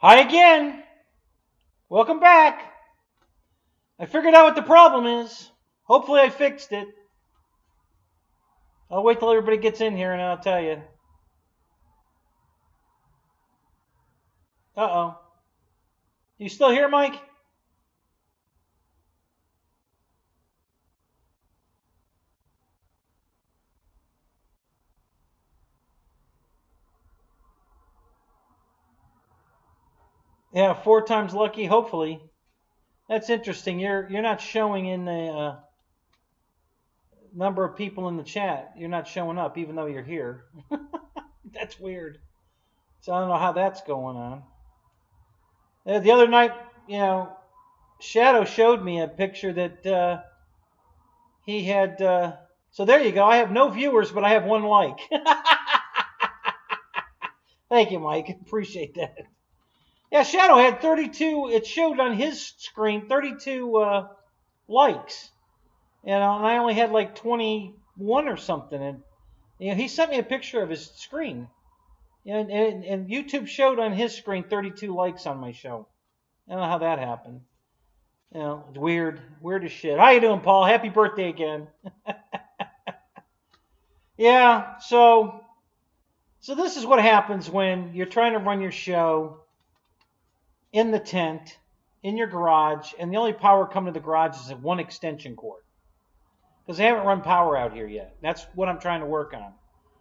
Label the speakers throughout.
Speaker 1: Hi again. Welcome back. I figured out what the problem is. Hopefully I fixed it. I'll wait till everybody gets in here and I'll tell you. Uh-oh. You still here, Mike? Yeah, 4 times lucky, hopefully. That's interesting. You're not showing in the number of people in the chat. You're not showing up even though you're here. That's weird. So I don't know how that's going on. The other night, Shadow showed me a picture that he had. So there you go. I have no viewers, but I have 1 like. Thank you, Mike. Appreciate that. Yeah, Shadow had 32. It showed on his screen 32 likes. And I only had like 21 or something. And he sent me a picture of his screen. And YouTube showed on his screen 32 likes on my show. I don't know how that happened. It's weird. Weird as shit. How you doing, Paul? Happy birthday again. Yeah, so this is what happens when you're trying to run your show in the tent, in your garage, and the only power coming to the garage is 1 extension cord. Because they haven't run power out here yet. That's what I'm trying to work on.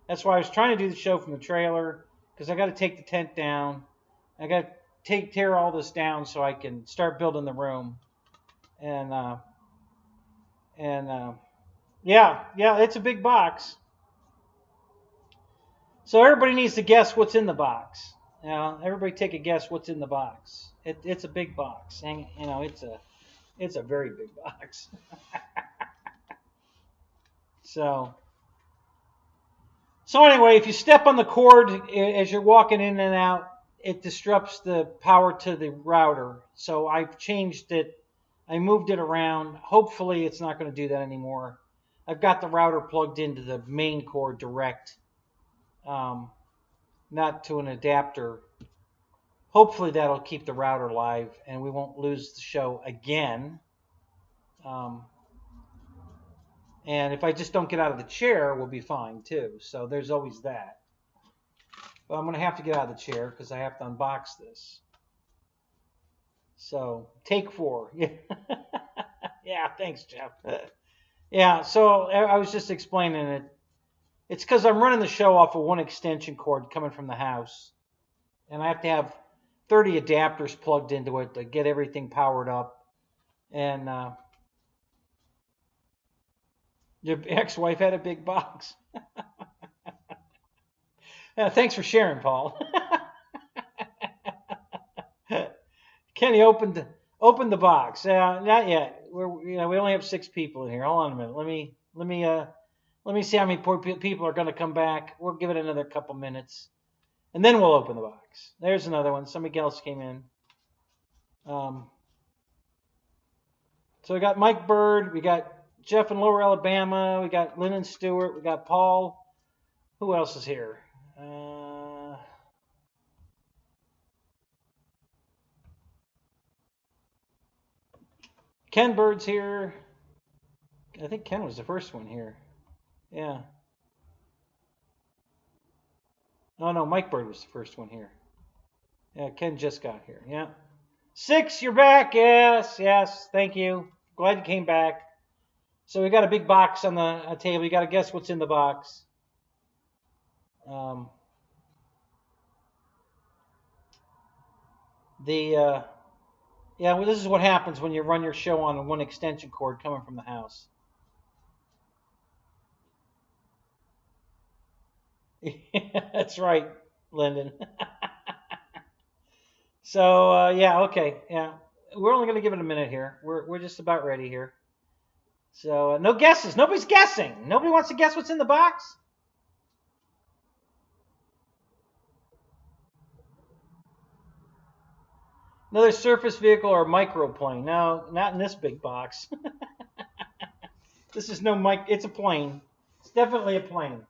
Speaker 1: That's why I was trying to do the show from the trailer, because I got to take the tent down. I got to tear all this down so I can start building the room. And yeah, it's a big box. So everybody needs to guess what's in the box. Everybody take a guess what's in the box. It's a big box. And, it's a very big box. So anyway, if you step on the cord as you're walking in and out, it disrupts the power to the router. So I've changed it. I moved it around. Hopefully it's not going to do that anymore. I've got the router plugged into the main cord direct, not to an adapter. Hopefully that'll keep the router live and we won't lose the show again. And if I just don't get out of the chair, we'll be fine too. So there's always that. But I'm going to have to get out of the chair because I have to unbox this. So take 4. Yeah, thanks, Jeff. Yeah, so I was just explaining it. It's because I'm running the show off of 1 extension cord coming from the house. And I have to have 30 adapters plugged into it to get everything powered up. And your ex-wife had a big box. Thanks for sharing, Paul. Kenny opened the box. Not yet. We only have 6 people in here. Hold on a minute. Let me see how many people are going to come back. We'll give it another couple minutes, and then we'll open the box. There's another one. Somebody else came in. So we got Mike Bird. We got Jeff in Lower Alabama. We got Lynn and Stewart. We got Paul. Who else is here? Ken Bird's here. I think Ken was the first one here. Yeah. Oh, no, Mike Bird was the first one here. Yeah, Ken just got here. Yeah. 6, you're back. Yes. Thank you. Glad you came back. So we got a big box on the table. You got to guess what's in the box. Yeah, well, this is what happens when you run your show on 1 extension cord coming from the house. That's right, Lyndon. So yeah, okay, yeah. We're only going to give it a minute here. We're just about ready here. So no guesses. Nobody's guessing. Nobody wants to guess what's in the box. Another surface vehicle or microplane? No, not in this big box. This is no mic. It's a plane. It's definitely a plane.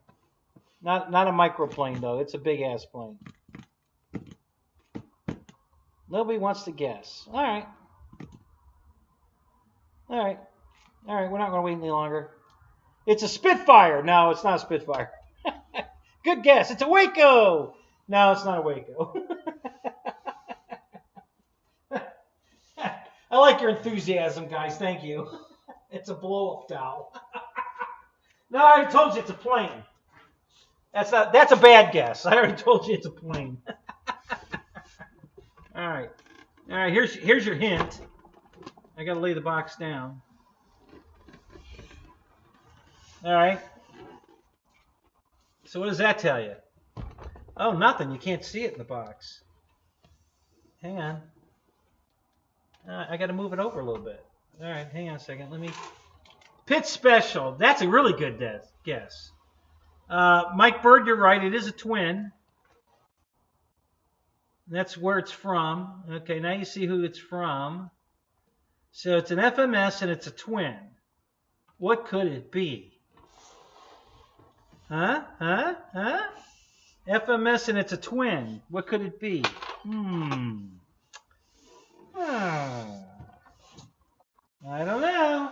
Speaker 1: Not a microplane though. It's a big ass plane. Nobody wants to guess. All right. All right. All right. We're not going to wait any longer. It's a Spitfire. No, it's not a Spitfire. Good guess. It's a Waco. No, it's not a Waco. I like your enthusiasm, guys. Thank you. It's a blow-up doll. No, I already told you it's a plane. That's a bad guess. I already told you it's a plane. All right. All right, here's your hint. I got to lay the box down. All right. So what does that tell you? Oh, nothing. You can't see it in the box. Hang on. I got to move it over a little bit. All right, hang on a second. Let me... Pit Special. That's a really good guess. Mike Bird, you're right. It is a twin. That's where it's from. Okay, now you see who it's from. So it's an FMS and it's a twin. What could it be? Huh? FMS and it's a twin. What could it be? I don't know.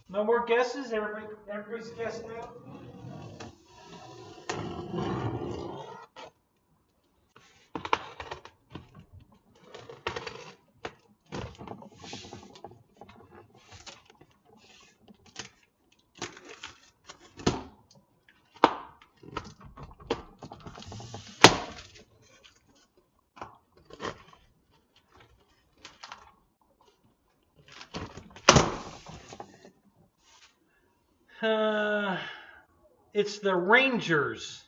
Speaker 1: No more guesses? Everybody's guessed now? It's the Rangers,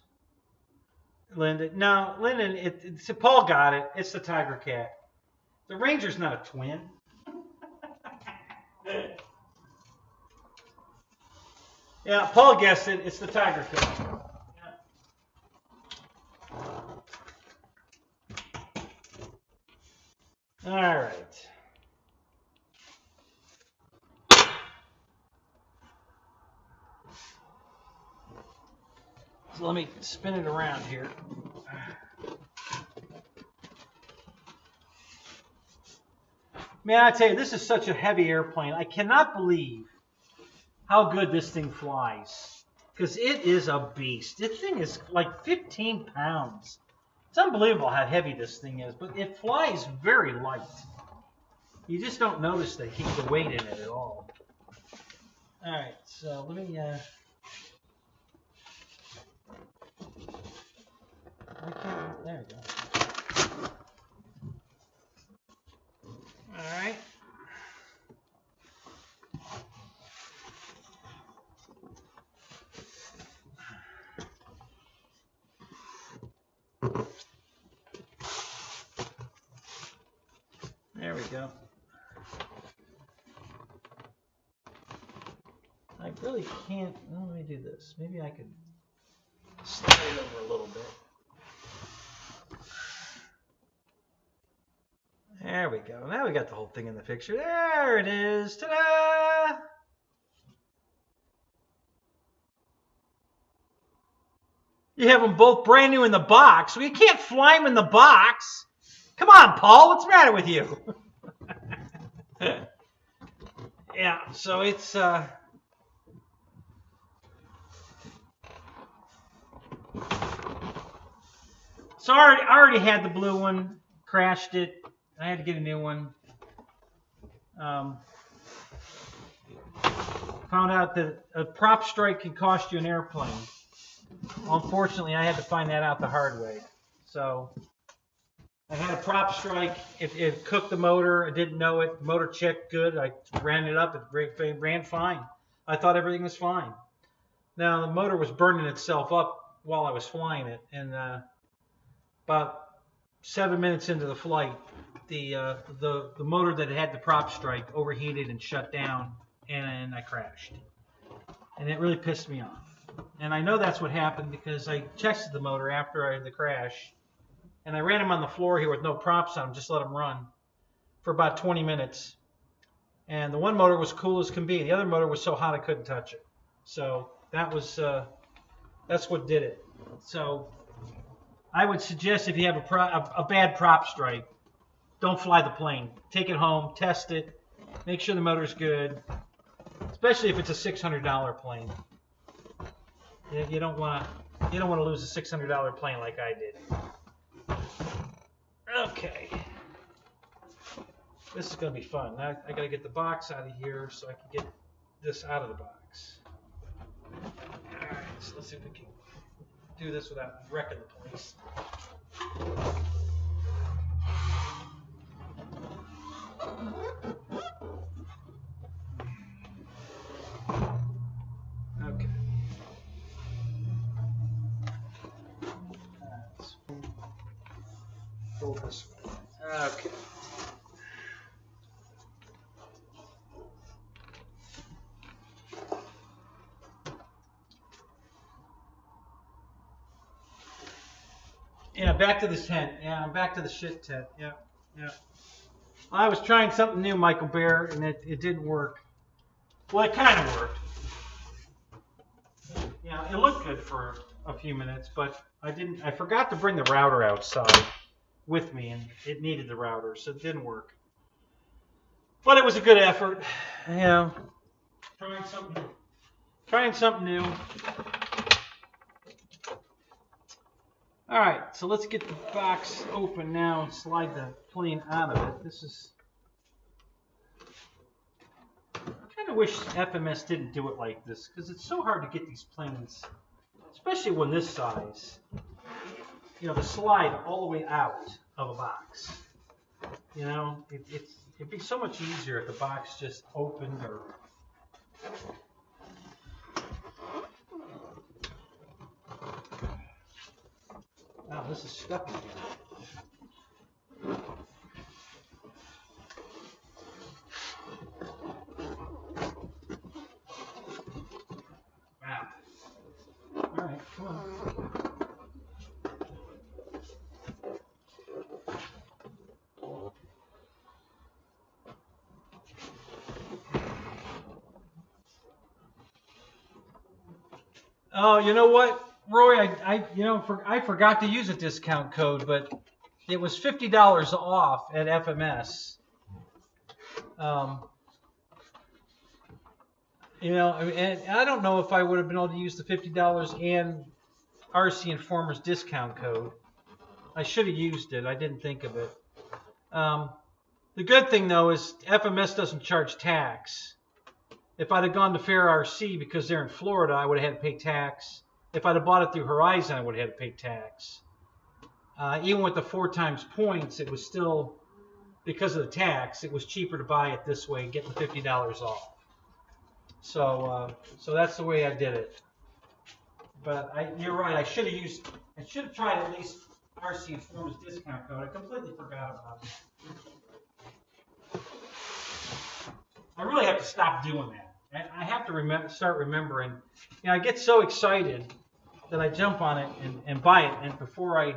Speaker 1: Lyndon. No, Lyndon, Paul got it. It's the Tiger Cat. The Ranger's not a twin. Yeah, Paul guessed it. It's the Tiger Cat. Yeah. All right. So let me spin it around here. Man, I tell you, this is such a heavy airplane. I cannot believe how good this thing flies. Because it is a beast. This thing is like 15 pounds. It's unbelievable how heavy this thing is. But it flies very light. You just don't notice the weight in it at all. All right, so let me... there we go. All right. There we go. I really can't. Well, let me do this. Maybe I could slide it over a little bit. There we go. Now we got the whole thing in the picture. There it is. Ta-da! You have them both brand new in the box. Well, you can't fly them in the box. Come on, Paul. What's the matter with you? Yeah, so it's... So I already had the blue one. Crashed it. I had to get a new one. Found out that a prop strike can cost you an airplane. Unfortunately, I had to find that out the hard way. So I had a prop strike. It cooked the motor. I didn't know it. The motor checked good. I ran it up. It ran fine. I thought everything was fine. Now, the motor was burning itself up while I was flying it. And about 7 minutes into the flight, the motor that had the prop strike overheated and shut down, and I crashed. And it really pissed me off. And I know that's what happened because I checked the motor after I had the crash, and I ran him on the floor here with no props on him, just let him run for about 20 minutes. And the one motor was cool as can be. The other motor was so hot I couldn't touch it. So that was that's what did it. So I would suggest if you have a bad prop strike, don't fly the plane. Take it home, test it, make sure the motor's good, especially if it's a $600 plane. You don't want to lose a $600 plane like I did. Okay. This is going to be fun. Now I got to get the box out of here so I can get this out of the box. All right, so let's see if we can do this without wrecking the place. Okay. Let's pull this way. Okay. Yeah, back to this tent. Yeah, I'm back to the shit tent. Yeah, yeah. I was trying something new, Michael Bear, and it didn't work. Well, it kind of worked. Yeah, it looked good for a few minutes, but I forgot to bring the router outside with me, and it needed the router, so it didn't work. But it was a good effort. Yeah. Trying something new. All right, so let's get the box open now and slide the plane out of it. This is... I kind of wish FMS didn't do it like this, because it's so hard to get these planes, especially when this size, you know, to slide all the way out of a box. You know, it'd be so much easier if the box just opened or... Wow, this is stuck in here. Wow. All right, come on. Oh, you know what, Roy? I forgot to use a discount code, but it was $50 off at FMS. You know, and I don't know if I would have been able to use the $50 and RC Informer's discount code. I should have used it. I didn't think of it. The good thing, though, is FMS doesn't charge tax. If I'd have gone to Fair RC because they're in Florida, I would have had to pay tax. If I'd have bought it through Horizon, I would have had to pay tax. Even with the 4 times points, it was still, because of the tax, it was cheaper to buy it this way and get the $50 off. So that's the way I did it. But you're right. I should have tried at least RC Informer's discount code. I completely forgot about it. I really have to stop doing that. I have to start remembering. You know, I get so excited that I jump on it and buy it, and before I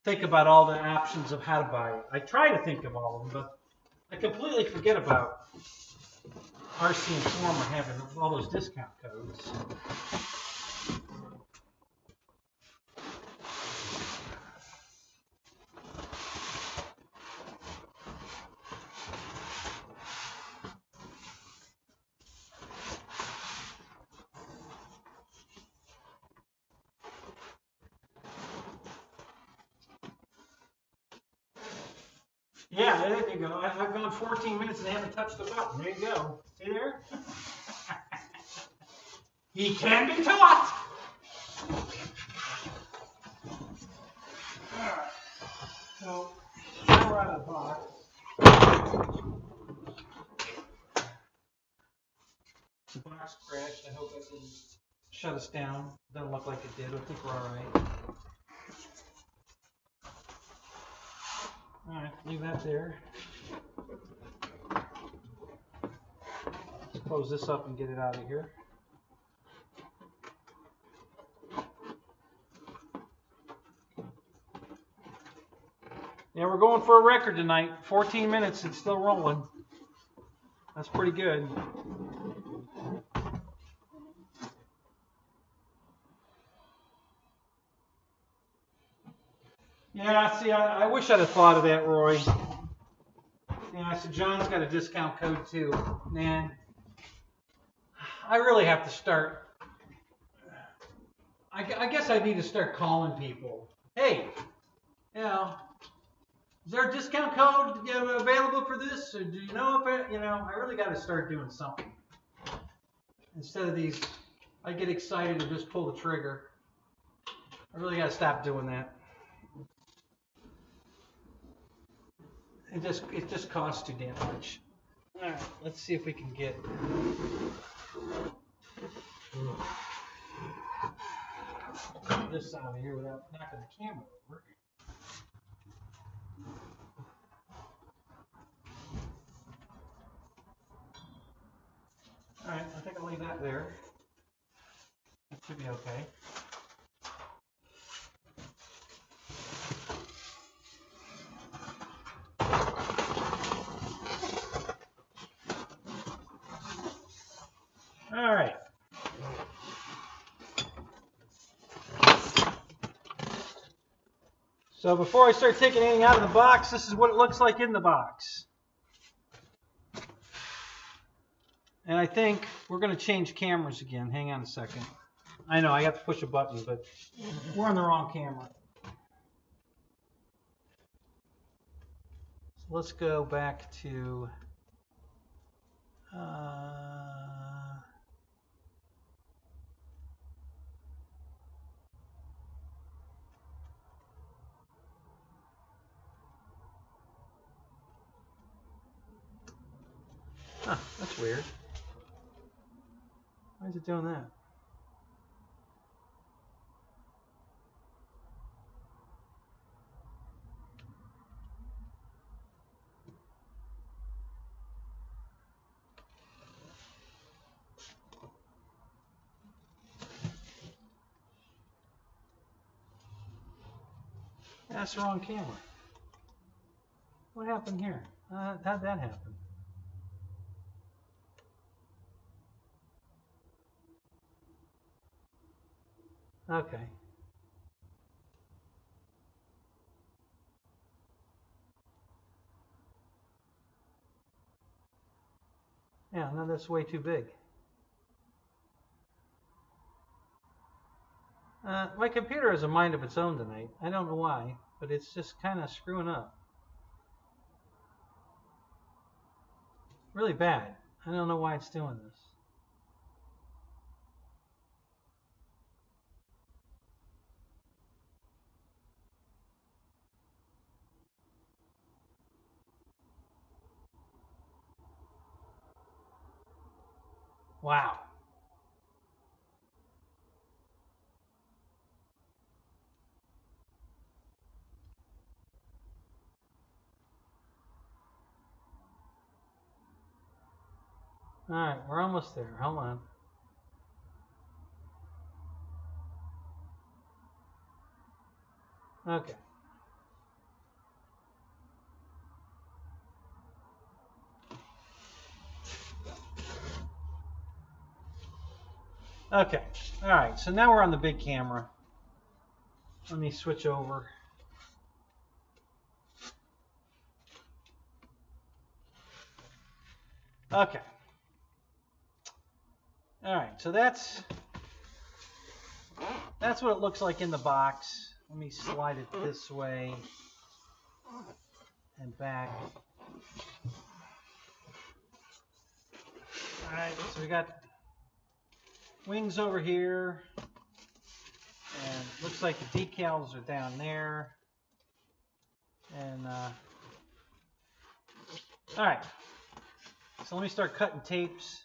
Speaker 1: think about all the options of how to buy it, I try to think of all of them, but I completely forget about RC Informer having all those discount codes. Yeah, there you go. I've gone 14 minutes and haven't touched the button. There you go. See there? He can be taught. All right. So now we're out of the box. The box crashed. I hope that didn't shut us down. Doesn't look like it did. I think we're all right. All right, leave that there. Let's close this up and get it out of here. Yeah, we're going for a record tonight. 14 minutes, it's still rolling. That's pretty good. Yeah, see, I wish I'd have thought of that, Roy. Yeah, so John's got a discount code too. Man, I really have to start. I guess I need to start calling people. Hey, you know, is there a discount code available for this? Or do you know if it, I really got to start doing something. Instead of these, I get excited and just pull the trigger. I really got to stop doing that. It just costs too damn much. All right, let's see if we can get this out of here without knocking the camera over. All right, I think I'll leave that there. That should be okay. All right. So before I start taking anything out of the box, this is what it looks like in the box. And I think we're going to change cameras again. Hang on a second. I know I have to push a button, but we're on the wrong camera. So let's go back to that's weird. Why is it doing that? That's the wrong camera. What happened here? How'd that happen? Okay. Yeah, no, that's way too big. My computer has a mind of its own tonight. I don't know why, but it's just kind of screwing up. Really bad. I don't know why it's doing this. Wow. All right, we're almost there. Hold on. Okay. Okay. All right, so now we're on the big camera. Let me switch over. Okay. All right, so that's what it looks like in the box. Let me slide it this way and back. All right, so we got wings over here, and looks like the decals are down there. And all right, so let me start cutting tapes.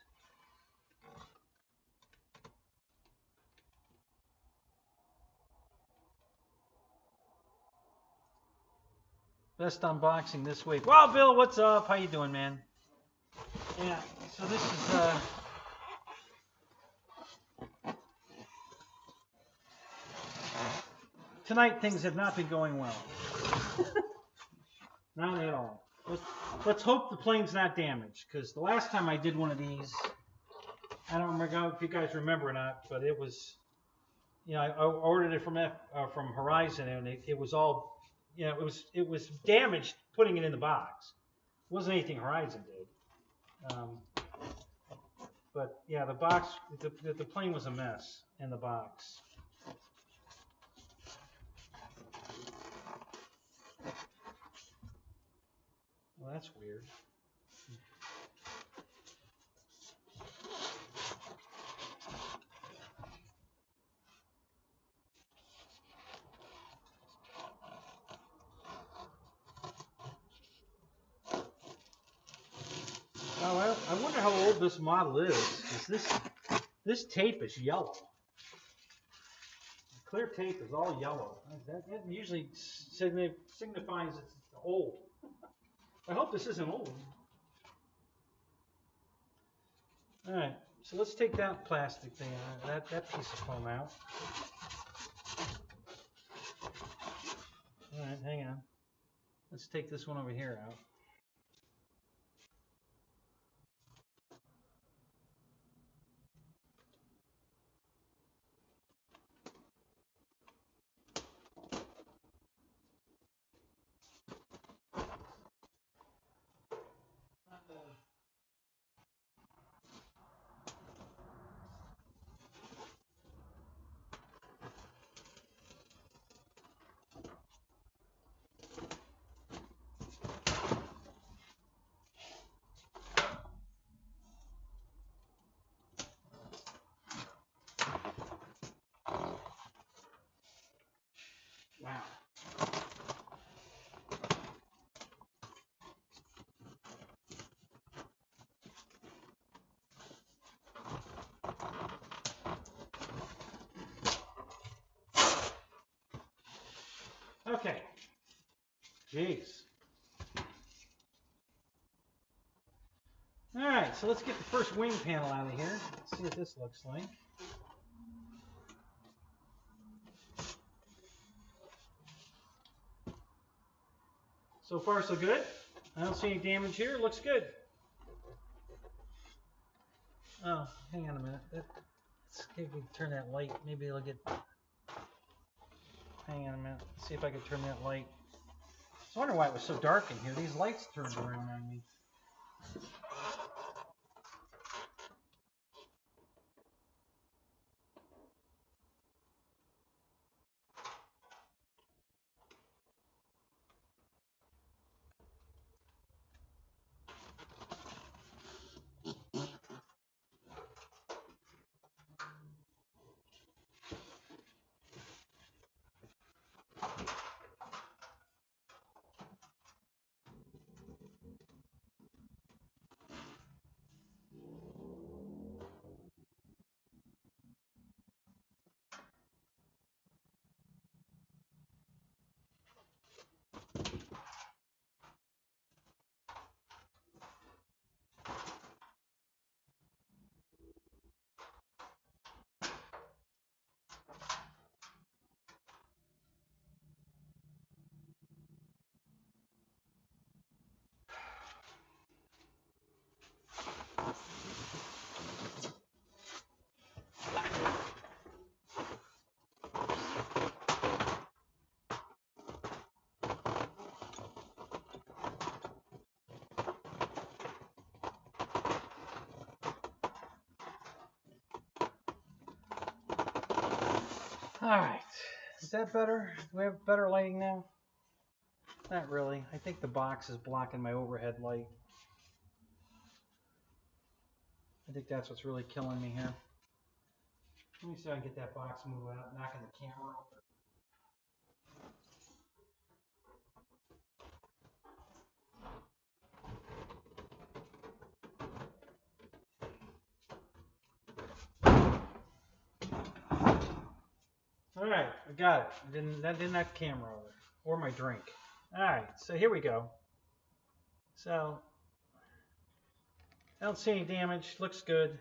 Speaker 1: Best unboxing this week. Well, Bill, what's up? How you doing, man? Yeah, so this is tonight things have not been going well. Not at all. Let's hope the plane's not damaged, because the last time I did one of these, I don't remember if you guys remember or not, but it was, I ordered it from Horizon, and it was all you know, it was damaged putting it in the box. It wasn't anything Horizon did. But yeah, the box, the plane was a mess in the box. Well, that's weird. Oh, well, I wonder how old this model is. This tape is yellow. The clear tape is all yellow. That usually signifies it's old. I hope this isn't old. All right, so let's take that plastic thing out, that piece of foam out. All right, hang on. Let's take this one over here out. Wow. Okay. Jeez. All right, so let's get the first wing panel out of here. Let's see what this looks like. So far, so good. I don't see any damage here. Looks good. Oh, hang on a minute. Let's see if we can turn that light. Maybe it'll get... Hang on a minute. Let's see if I can turn that light. I was wondering why it was so dark in here. These lights turned around on me. All right. Is that better? Do we have better lighting now? Not really. I think the box is blocking my overhead light. I think that's what's really killing me here. Let me see if I can get that box moved without knocking the camera over. All right, I got it. That didn't knock the camera over, or my drink. All right, so here we go. So, I don't see any damage. Looks good.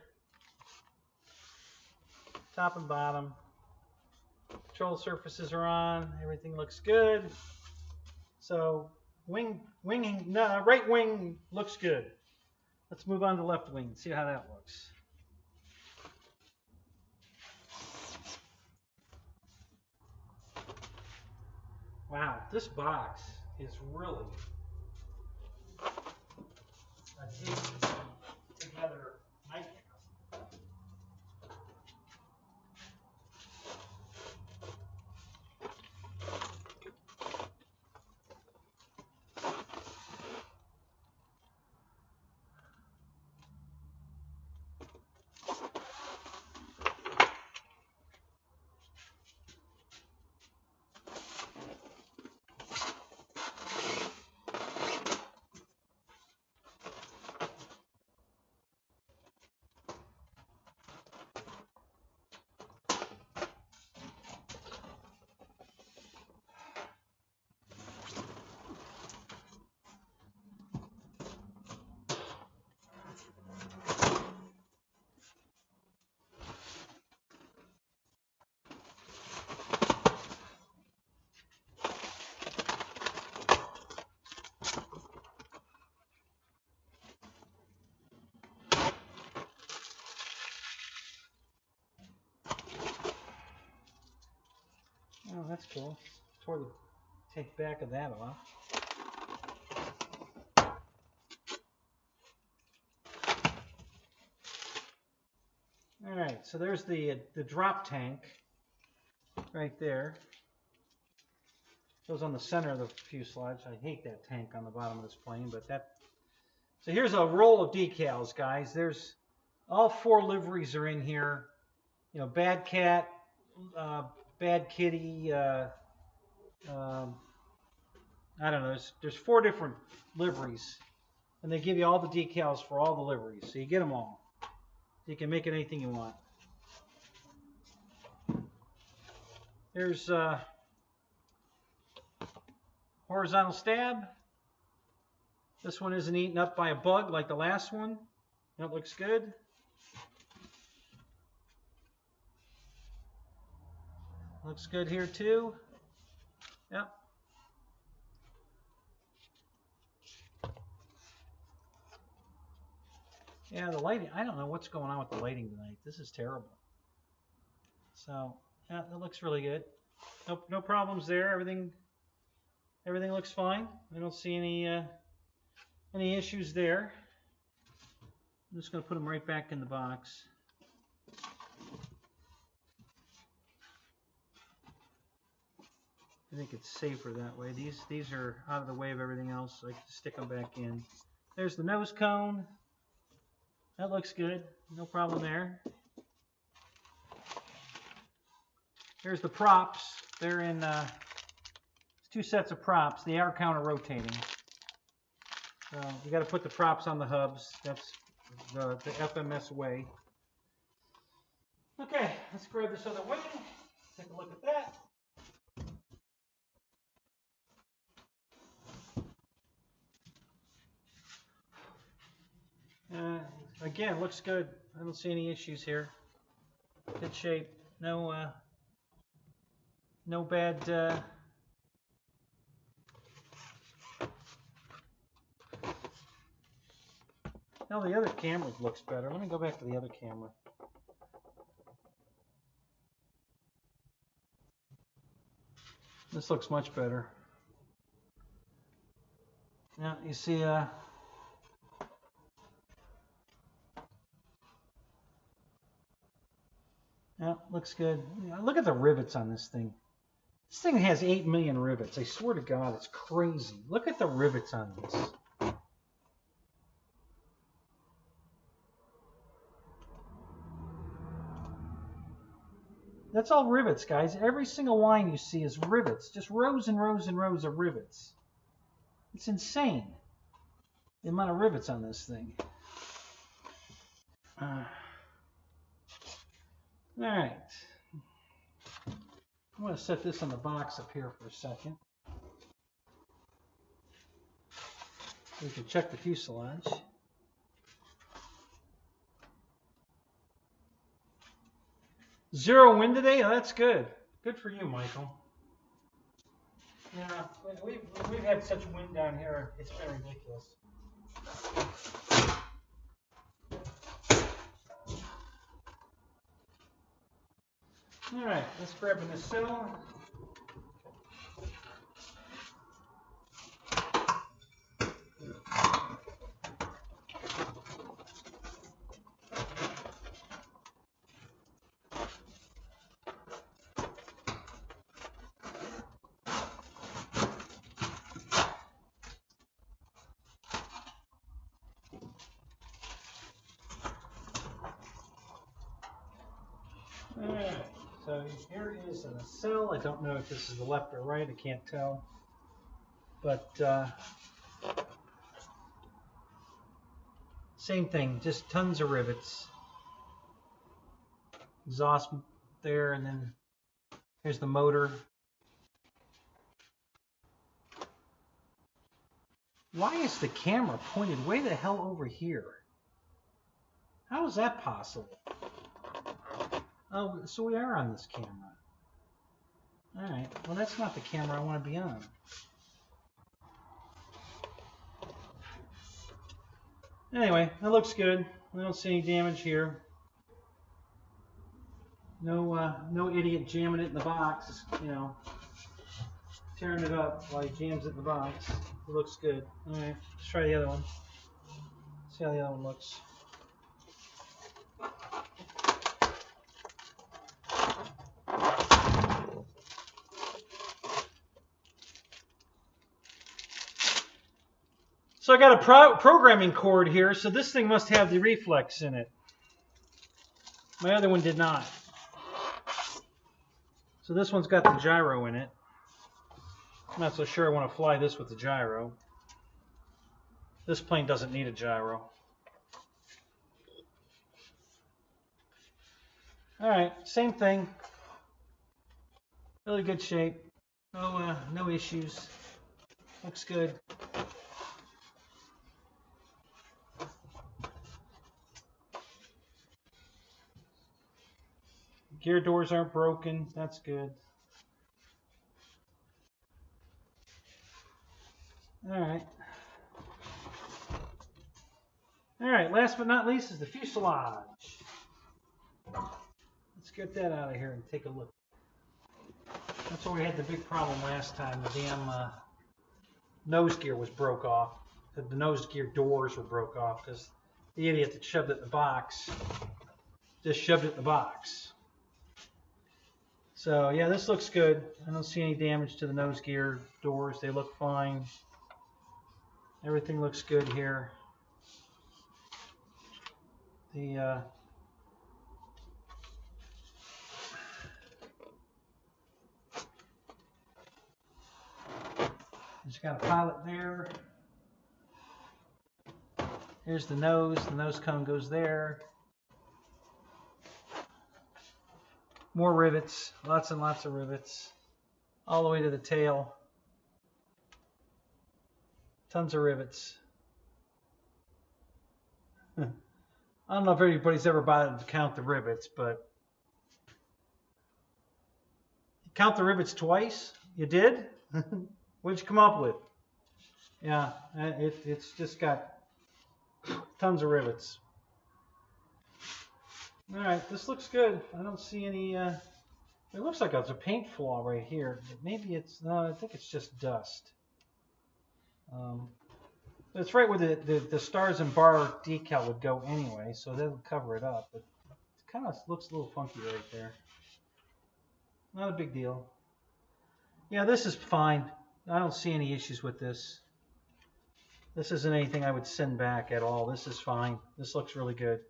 Speaker 1: Top and bottom. Control surfaces are on. Everything looks good. So, right wing looks good. Let's move on to left wing and see how that looks. Wow, this box is really a tasty together nightmare. Oh, that's cool. Tore the take back of that off. All right, so there's the drop tank right there. Goes on the center of the fuselage. I hate that tank on the bottom of this plane, but that. So here's a roll of decals, guys. There's all 4 liveries are in here. You know, Bad Cat, Bad Kitty. I don't know. There's 4 different liveries, and they give you all the decals for all the liveries, so you get them all. You can make it anything you want. There's horizontal stab. This one isn't eaten up by a bug like the last one. That looks good. Looks good here too. Yep. Yeah, the lighting, I don't know what's going on with the lighting tonight. This is terrible. So, yeah, that looks really good. No problems there. Everything looks fine. I don't see any issues there. I'm just going to put them right back in the box. I think it's safer that way. These are out of the way of everything else, so I can stick them back in. There's the nose cone. That looks good. No problem there. Here's the props. They're in it's 2 sets of props. They are counter rotating. So you got to put the props on the hubs. That's the FMS way. Okay, let's grab this other wing. Take a look at that. Again, looks good. I don't see any issues here. Good shape. No bad. Now the other camera looks better. Let me go back to the other camera. This looks much better. Now you see. Yeah, looks good. Look at the rivets on this thing. This thing has 8 million rivets. I swear to God, it's crazy. Look at the rivets on this. That's all rivets, guys. Every single line you see is rivets. Just rows and rows and rows of rivets. It's insane, the amount of rivets on this thing. All right. I'm going to set this on the box up here for a second. We can check the fuselage. Zero wind today? Oh, that's good. Good for you, Michael. Yeah, we've had such wind down here. It's been ridiculous. All right, let's grab a nacelle. So here is a nacelle. I don't know if this is the left or right. I can't tell. But same thing, just tons of rivets. Exhaust there, and then here's the motor. Why is the camera pointed way the hell over here? How is that possible? Oh, so we are on this camera. Alright, well that's not the camera I want to be on. Anyway, that looks good. I don't see any damage here. No idiot jamming it in the box, you know, tearing it up while he jams it in the box. It looks good. Alright, let's try the other one. See how the other one looks. So I got a programming cord here, so this thing must have the reflex in it. My other one did not. So this one's got the gyro in it. I'm not so sure I want to fly this with the gyro. This plane doesn't need a gyro. Alright, same thing. Really good shape. No issues. Looks good. Gear doors aren't broken. That's good. Alright. Alright, last but not least is the fuselage. Let's get that out of here and take a look. That's where we had the big problem last time. The damn nose gear was broke off. The nose gear doors were broke off because the idiot that shoved it in the box just shoved it in the box. So yeah, this looks good. I don't see any damage to the nose gear doors. They look fine. Everything looks good here. The just got a pilot there. Here's the nose. The nose cone goes there. More rivets, lots and lots of rivets, all the way to the tail. Tons of rivets. I don't know if anybody's ever bothered to count the rivets, but count the rivets twice? You did? What'd you come up with? Yeah, it's just got tons of rivets. Alright, this looks good. I don't see any, it looks like it's a paint flaw right here. Maybe it's, no, I think it's just dust. It's right where the stars and bar decal would go anyway, so that'll cover it up. But it kind of looks a little funky right there. Not a big deal. Yeah, this is fine. I don't see any issues with this. This isn't anything I would send back at all. This is fine. This looks really good.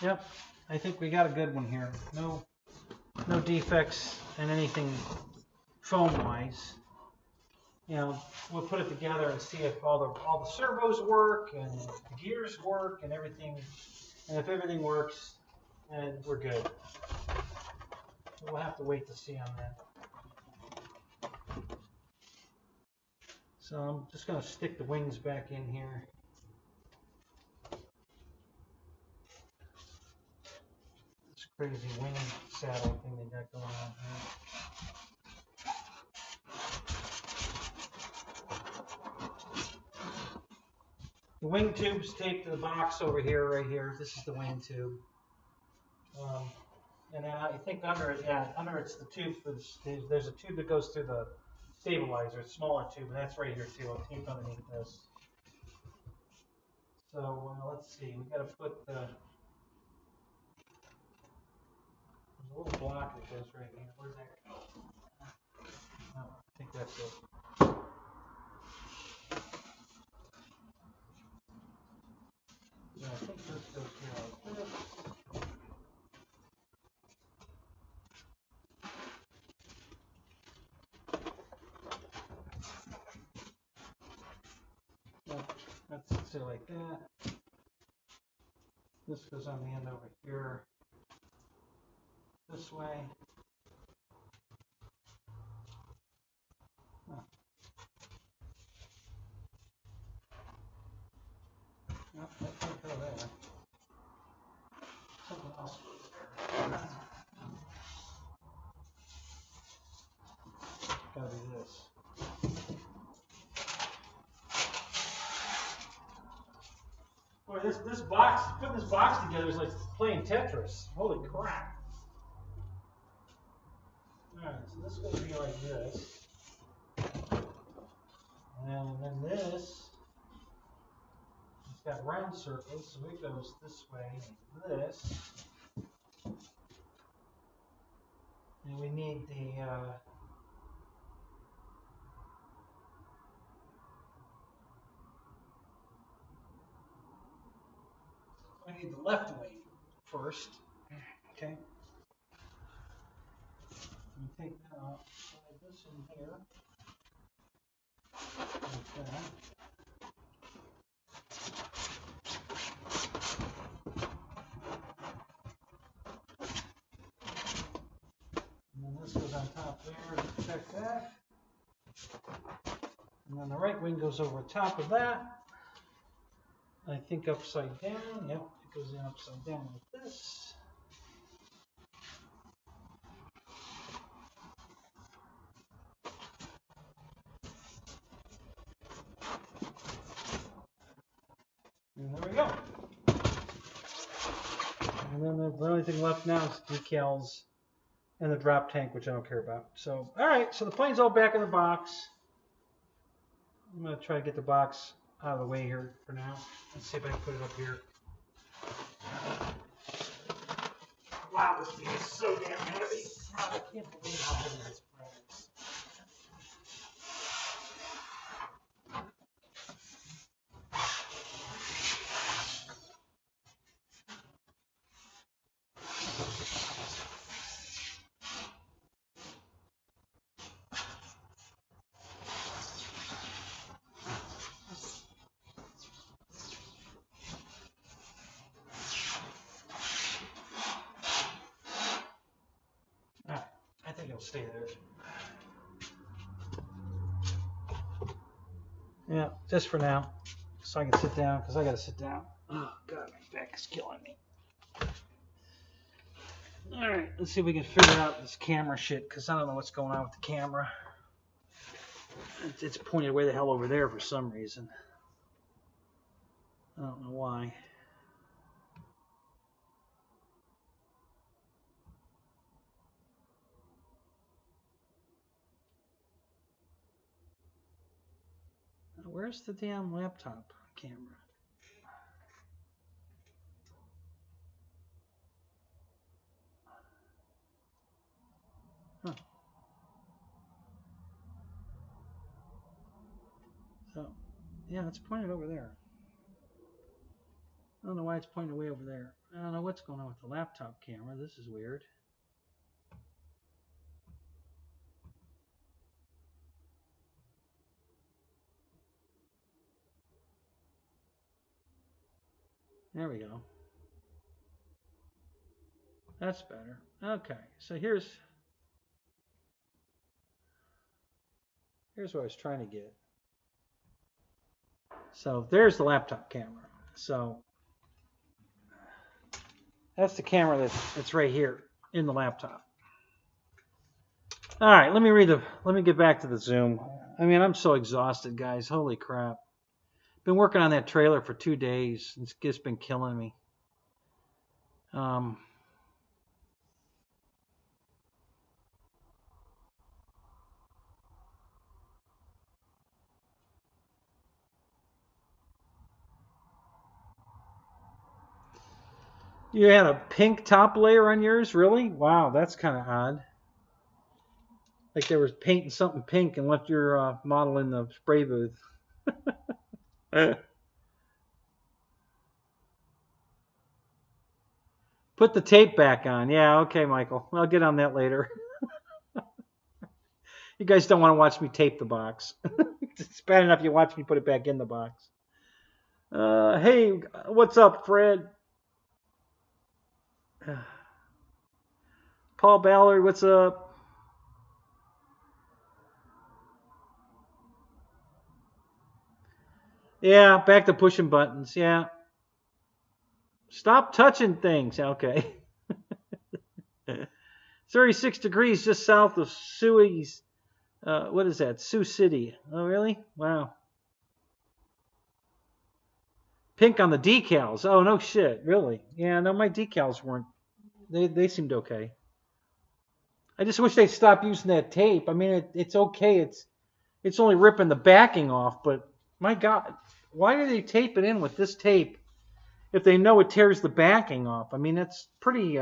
Speaker 1: Yep, I think we got a good one here. No defects in anything foam-wise. You know, we'll put it together and see if all the servos work and the gears work and everything. And if everything works, then we're good. We'll have to wait to see on that. So I'm just going to stick the wings back in here. Crazy wing saddle thing they got going on here. The wing tube's taped to the box over here, right here. This is the wing tube. And then I think under it, yeah, under it's the tube for the, there's a tube that goes through the stabilizer, a smaller tube, and that's right here too. I'll tape underneath this. So let's see, we got to put the. There's a little block that goes right here. Where's that go? Oh, I think that's it. Yeah, I think this goes here like this. Let's do it like that. This goes on the end over here. This way. Oh. Nope, that can't go there. Something else goes there. Gotta be this. Boy, this box, putting this box together is like playing Tetris. Holy crap. Alright, so this is going to be like this. And then this, it's got round circles, so it goes this way, like this. And we need the, left wing first. Okay. And take that out, slide this in here. Like that. And then this goes on top there to protect that. And then the right wing goes over top of that. I think upside down. Yep, it goes in upside down like this. And there we go. And then the only thing left now is decals and the drop tank, which I don't care about. So, all right, so the plane's all back in the box. I'm going to try to get the box out of the way here for now. Let's see if I can put it up here. Wow, this thing is so damn heavy. I can't believe how heavy this plane is. I think it'll stay there. Yeah, just for now. So I can sit down, because I got to sit down. Oh, God, my back is killing me. Alright, let's see if we can figure out this camera shit, because I don't know what's going on with the camera. It's pointed way the hell over there for some reason. I don't know why. Where's the damn laptop camera? Huh. So, yeah, it's pointed over there. I don't know why it's pointed way over there. I don't know what's going on with the laptop camera. This is weird. There we go. That's better. Okay, so here's what I was trying to get. So there's the laptop camera. So that's the camera that's right here in the laptop. All right, let me get back to the Zoom. I mean, I'm so exhausted, guys. Holy crap. Been working on that trailer for 2 days. It's just been killing me. You had a pink top layer on yours? Really? Wow, that's kind of odd. Like they were painting something pink and left your model in the spray booth. Put the tape back on. Yeah, okay, Michael. I'll get on that later. You guys don't want to watch me tape the box. It's bad enough you watch me put it back in the box. Hey, what's up, Fred? Paul Ballard, what's up? Yeah, back to pushing buttons. Yeah. Stop touching things. Okay. 36 degrees just south of Sui's. What is that? Sioux City. Oh, really? Wow. Pink on the decals. Oh, no shit. Really? Yeah, no, my decals weren't. They seemed okay. I just wish they'd stop using that tape. I mean, it's okay. It's only ripping the backing off, but my God, why do they tape it in with this tape if they know it tears the backing off? I mean, that's pretty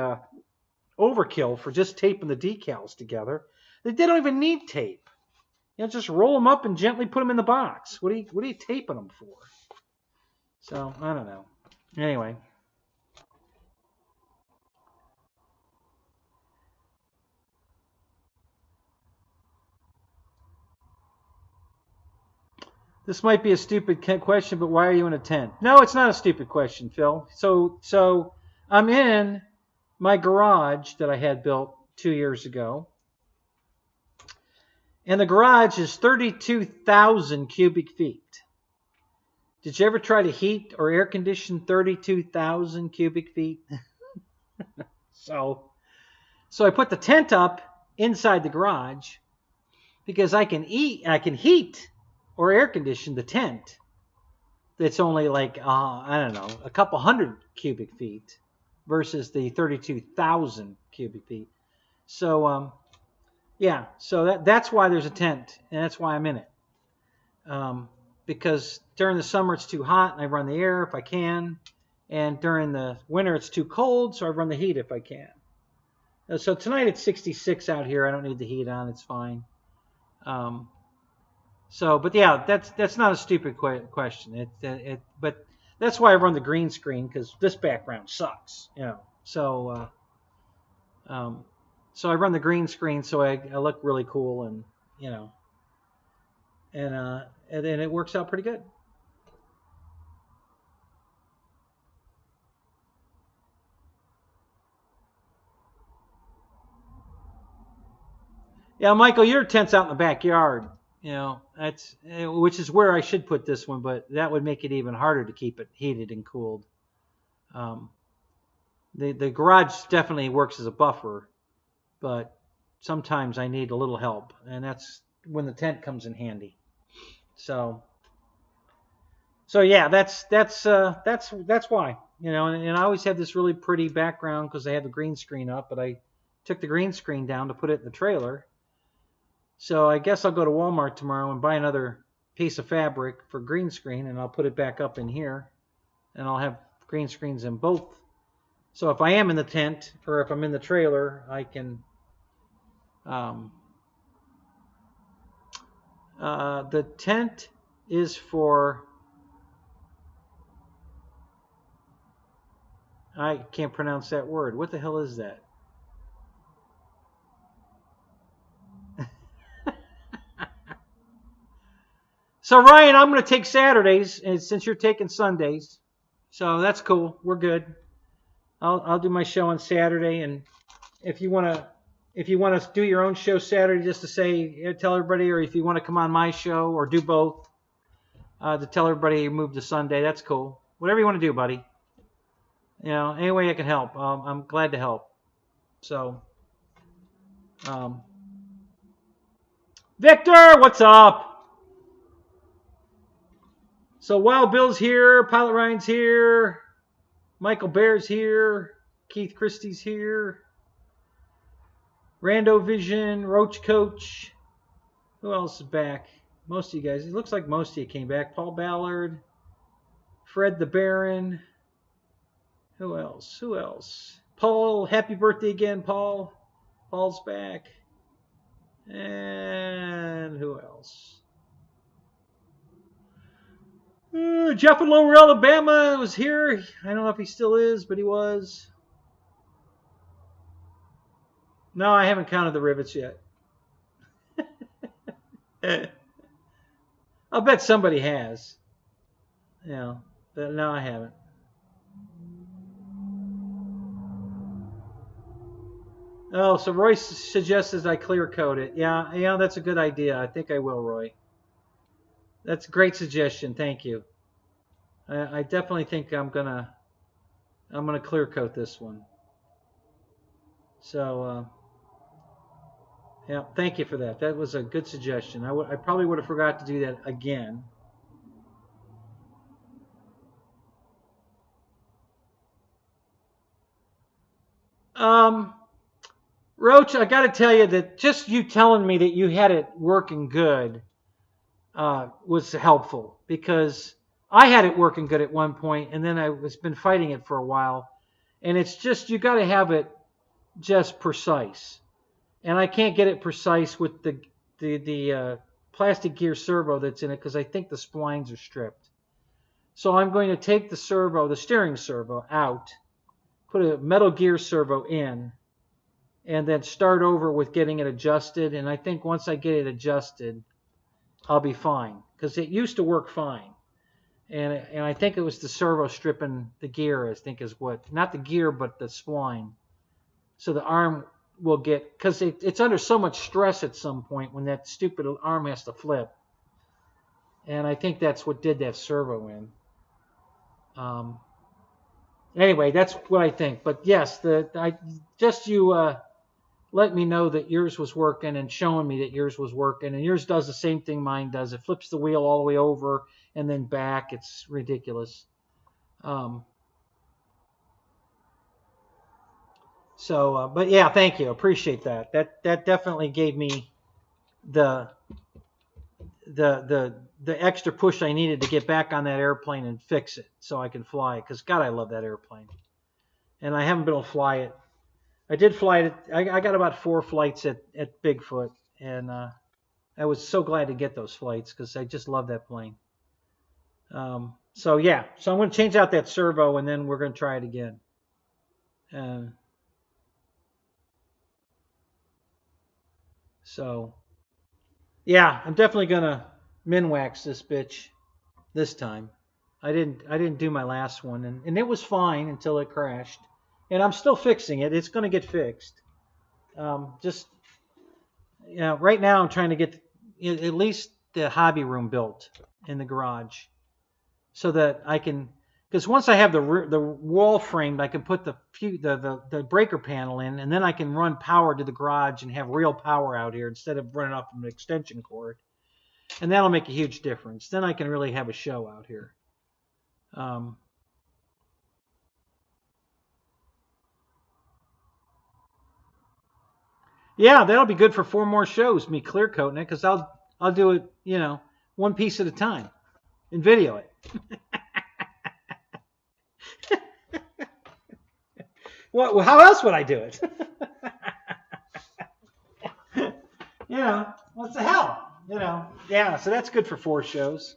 Speaker 1: overkill for just taping the decals together. They don't even need tape. Just roll them up and gently put them in the box. What are you taping them for? So I don't know. Anyway. This might be a stupid question, but why are you in a tent? No, it's not a stupid question, Phil. So I'm in my garage that I had built 2 years ago. And the garage is 32,000 cubic feet. Did you ever try to heat or air condition 32,000 cubic feet? So I put the tent up inside the garage because I can heat or air condition the tent. That's only like I don't know, a couple hundred cubic feet versus the 32,000 cubic feet. So yeah, so that's why there's a tent, and that's why I'm in it. Because during the summer it's too hot, and I run the air if I can, and during the winter it's too cold, so I run the heat if I can. So tonight it's 66 out here. I don't need the heat on; it's fine. But yeah, that's not a stupid question. But that's why I run the green screen, because this background sucks. So I run the green screen so I look really cool, and and then it works out pretty good. Yeah, Michael, your tent's out in the backyard. Which is where I should put this one, but that would make it even harder to keep it heated and cooled. The garage definitely works as a buffer, but sometimes I need a little help, and that's when the tent comes in handy. So yeah, that's why. And I always had this really pretty background because I had the green screen up, but I took the green screen down to put it in the trailer. So I guess I'll go to Walmart tomorrow and buy another piece of fabric for green screen, and I'll put it back up in here, and I'll have green screens in both. So if I am in the tent or if I'm in the trailer, I can. The tent is for. I can't pronounce that word. What the hell is that? So Ryan, I'm going to take Saturdays, and since you're taking Sundays, so that's cool. We're good. I'll do my show on Saturday, and if you want to do your own show Saturday, just to say tell everybody, or if you want to come on my show or do both, to tell everybody you moved to Sunday, that's cool. Whatever you want to do, buddy. Any way I can help, I'm glad to help. So, Victor, what's up? So Wild Bill's here, Pilot Ryan's here, Michael Bear's here, Keith Christie's here, Rando Vision, Roach Coach. Who else is back? Most of you guys. It looks like most of you came back. Paul Ballard, Fred the Baron. Who else? Paul, happy birthday again, Paul. Paul's back. And who else? Jeff in Lower Alabama was here. I don't know if he still is, but he was. No, I haven't counted the rivets yet. I'll bet somebody has. But no, I haven't. Oh, so Roy suggests I clear coat it. Yeah, that's a good idea. I think I will, Roy. That's a great suggestion. Thank you. I definitely think I'm gonna clear coat this one. So yeah, thank you for that. That was a good suggestion. I probably would have forgot to do that again. Roach, I got to tell you that just you telling me that you had it working good was helpful, because I had it working good at one point, and then I was been fighting it for a while, and it's just you got to have it just precise, and I can't get it precise with the plastic gear servo that's in it, because I think the splines are stripped. So I'm going to take the servo, the steering servo, out, put a metal gear servo in, and then start over with getting it adjusted. And I think once I get it adjusted, I'll be fine, because it used to work fine. And I think it was the servo stripping the gear, I think is what, not the gear, but the spline. So the arm will get, because it's under so much stress at some point when that stupid arm has to flip. And I think that's what did that servo in. Anyway, that's what I think. But yes, let me know that yours was working and showing me that yours was working. And yours does the same thing mine does. It flips the wheel all the way over and then back. It's ridiculous. But yeah, thank you. Appreciate that. That definitely gave me the extra push I needed to get back on that airplane and fix it so I can fly it. Because God, I love that airplane. And I haven't been able to fly it. I did fly it. I got about 4 flights at Bigfoot, and I was so glad to get those flights because I just love that plane. So yeah, so I'm going to change out that servo, and then we're going to try it again. So yeah, I'm definitely going to min-wax this bitch this time. I didn't do my last one, and it was fine until it crashed. And I'm still fixing it. It's going to get fixed. Just, right now I'm trying to get at least the hobby room built in the garage, so that I can, because once I have the wall framed, I can put the breaker panel in, and then I can run power to the garage and have real power out here instead of running off an extension cord, and that'll make a huge difference. Then I can really have a show out here. Yeah, that'll be good for 4 more shows, me clear coating it, because I'll do it, one piece at a time and video it. Well, how else would I do it? What the hell? Yeah, so that's good for 4 shows.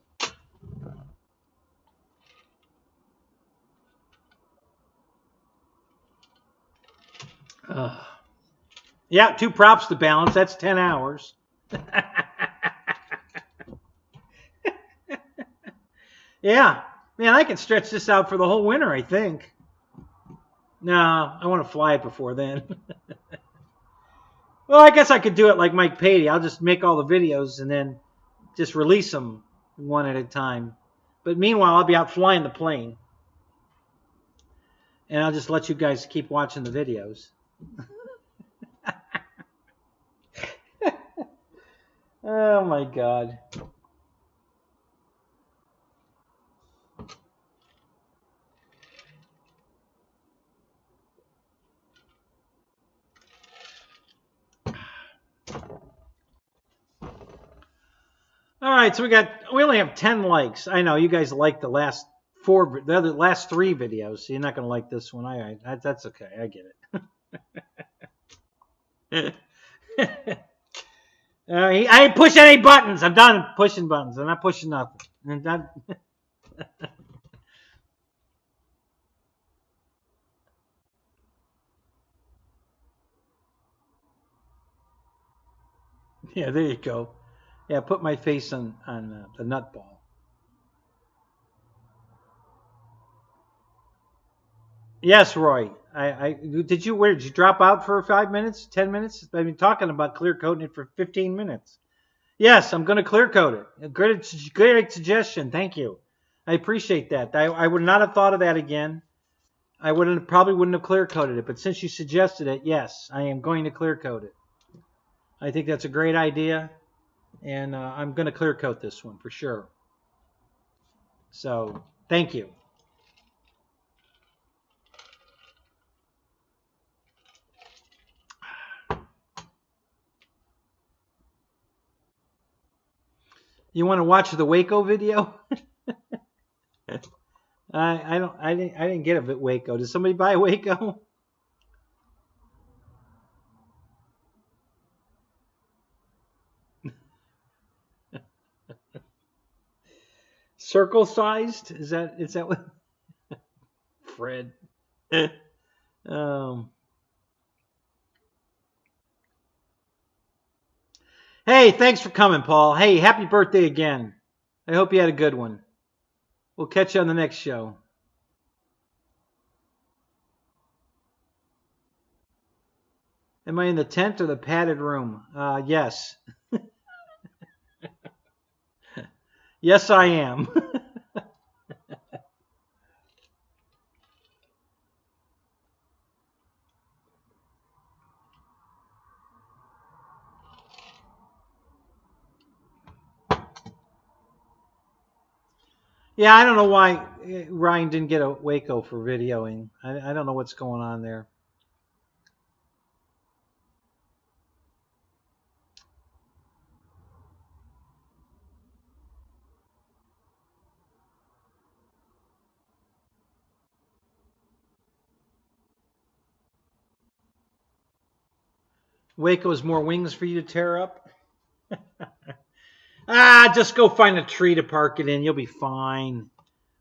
Speaker 1: Yeah, 2 props to balance. That's 10 hours. Yeah. Man, I can stretch this out for the whole winter, I think. No, I want to fly it before then. Well, I guess I could do it like Mike Patey. I'll just make all the videos and then just release them one at a time. But meanwhile, I'll be out flying the plane. And I'll just let you guys keep watching the videos. Oh my God. All right, so we only have 10 likes. I know you guys like the last 3 videos, so you're not going to like this one. All right, that's okay. I get it. I ain't pushing any buttons. I'm done pushing buttons. I'm not pushing nothing. I'm done. Yeah, there you go. Yeah, put my face on the nut ball. Yes, Roy. Where did you drop out for 5 minutes, 10 minutes? I've been talking about clear coating it for 15 minutes. Yes, I'm going to clear coat it. A great suggestion. Thank you. I appreciate that. I would not have thought of that again. I probably wouldn't have clear coated it, but since you suggested it, yes, I am going to clear coat it. I think that's a great idea, and I'm going to clear coat this one for sure. So, thank you. You want to watch the Waco video? I didn't get a Waco. Did somebody buy a Waco? Circle sized? Is that what Fred? um, hey, thanks for coming, Paul. Hey, happy birthday again. I hope you had a good one. We'll catch you on the next show. Am I in the tent or the padded room? Yes. Yes, I am. Yeah, I don't know why Ryan didn't get a Waco for videoing. I don't know what's going on there. Waco's more wings for you to tear up? Just go find a tree to park it in. You'll be fine.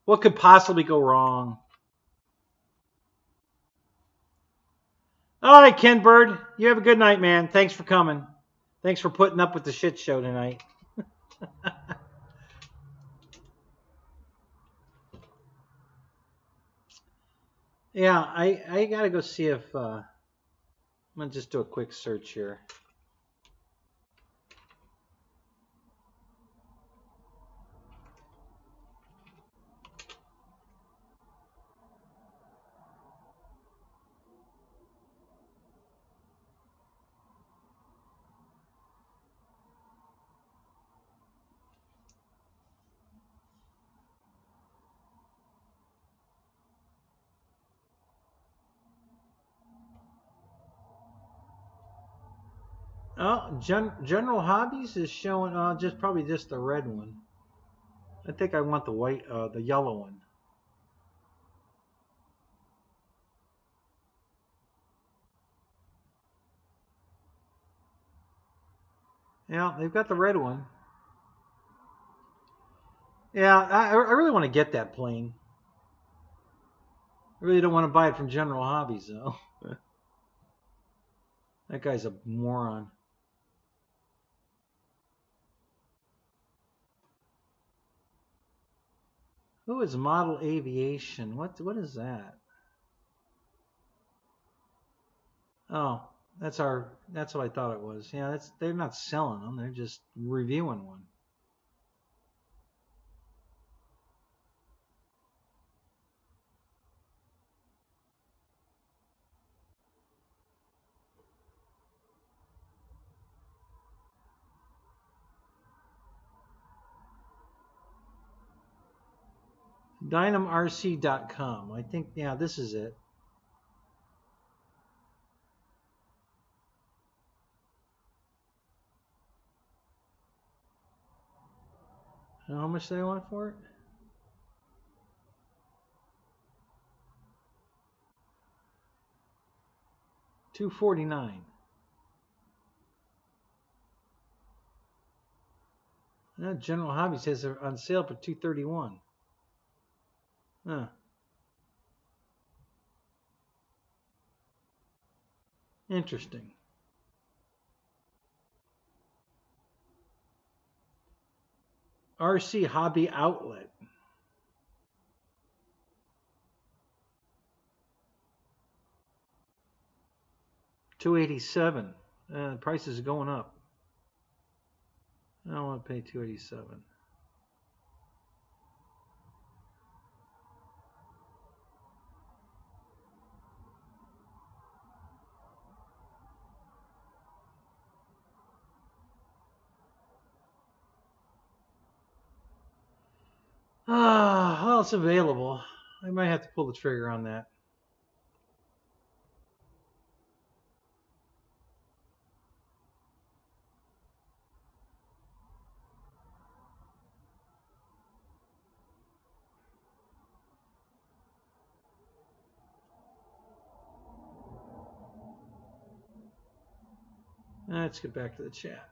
Speaker 1: What could possibly go wrong? All right, Ken Bird. You have a good night, man. Thanks for coming. Thanks for putting up with the shit show tonight. Yeah, I gotta go see if I'm gonna just do a quick search here. Oh, General Hobbies is showing probably just the red one. I think I want the yellow one. Yeah, they've got the red one. Yeah, I really want to get that plane. I really don't want to buy it from General Hobbies though. That guy's a moron. Who is Model Aviation? What is that? Oh, that's what I thought it was. Yeah, they're not selling them. They're just reviewing one. DynamRC.com. I think this is it. How much do they want for it? $249. General Hobby says they're on sale for $231. Huh. Interesting. RC Hobby Outlet. $287. The price is going up. I don't want to pay $287. Well, it's available. I might have to pull the trigger on that. Let's get back to the chat.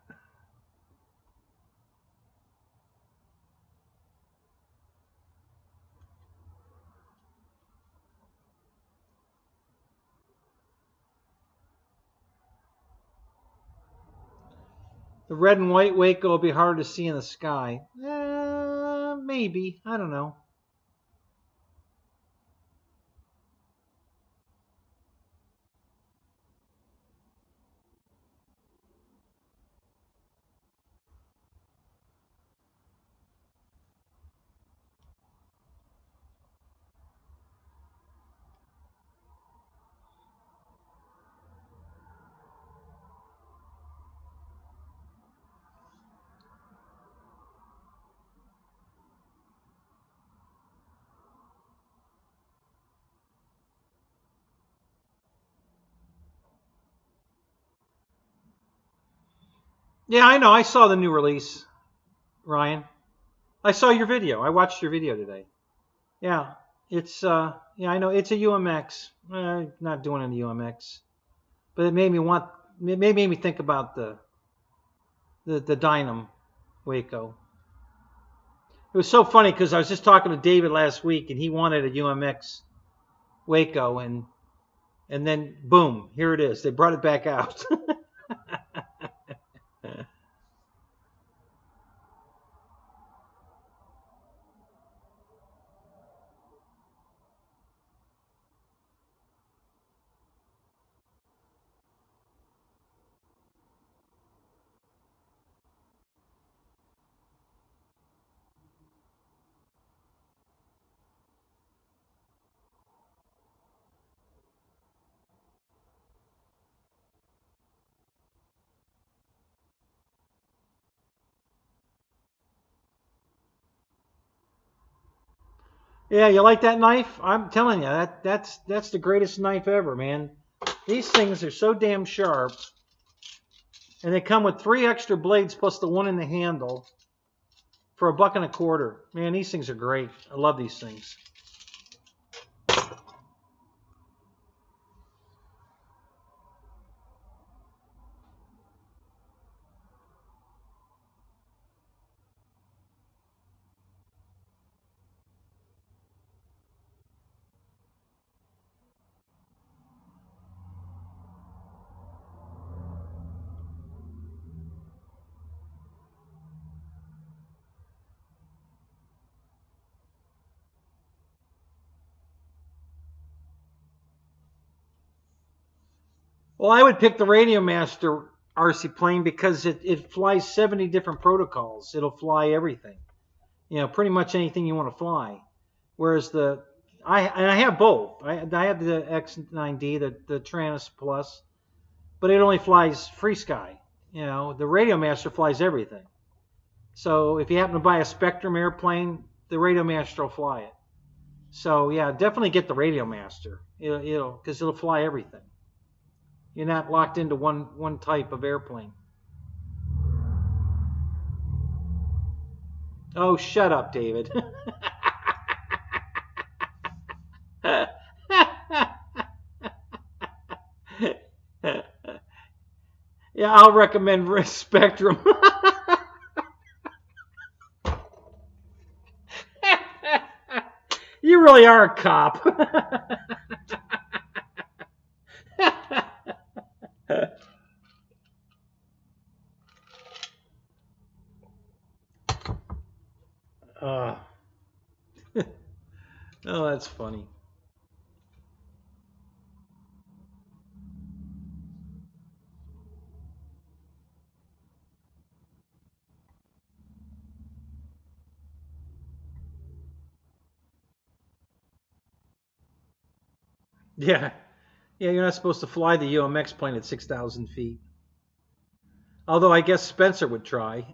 Speaker 1: The red and white Waco will be hard to see in the sky. Maybe. I don't know. Yeah, I know. I saw the new release, Ryan. I saw your video. I watched your video today. Yeah, it's yeah, I know it's a UMX. Not doing any UMX, but it made me think about the Dynam Waco. It was so funny because I was just talking to David last week, and he wanted a UMX Waco, and then boom, here it is. They brought it back out. Yeah, you like that knife? I'm telling you, that's the greatest knife ever, man. These things are so damn sharp. And they come with 3 extra blades plus the one in the handle for $1.25. Man, these things are great. I love these things. Well, I would pick the Radio Master RC plane because it flies 70 different protocols. It'll fly everything. You know, pretty much anything you want to fly. Whereas I have both. I have the X9D, the Tranis Plus, but it only flies free sky. You know, the Radio Master flies everything. So if you happen to buy a Spectrum airplane, the Radio Master will fly it. So yeah, definitely get the Radio Master. Because it'll fly everything. You're not locked into one type of airplane. Oh, shut up, David. Yeah, I'll recommend Spectrum. You really are a cop. Oh, that's funny. Yeah. Yeah, you're not supposed to fly the UMX plane at 6,000 feet. Although I guess Spencer would try.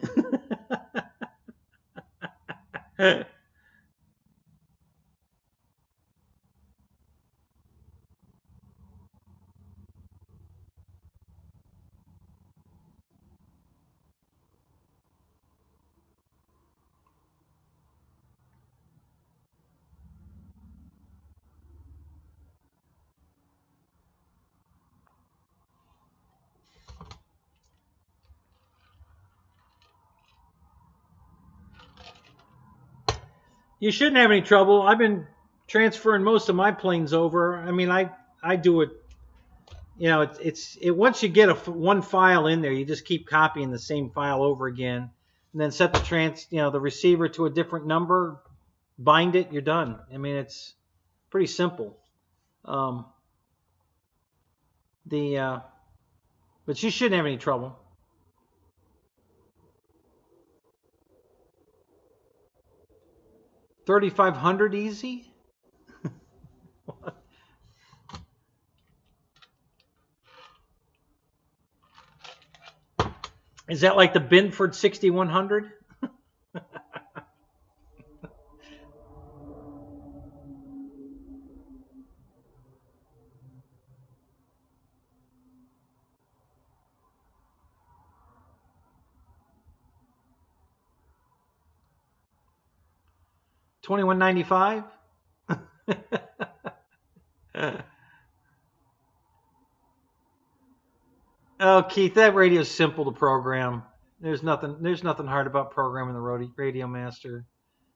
Speaker 1: You shouldn't have any trouble. I've been transferring most of my planes over. I mean, I do it. You know, once you get one file in there, you just keep copying the same file over again, and then set the receiver to a different number, bind it, you're done. I mean, it's pretty simple. Um, the but you shouldn't have any trouble. 3,500 easy. Is that like the Binford 6100? 2195? Oh, Keith, that radio's simple to program. There's nothing hard about programming the Radio Master.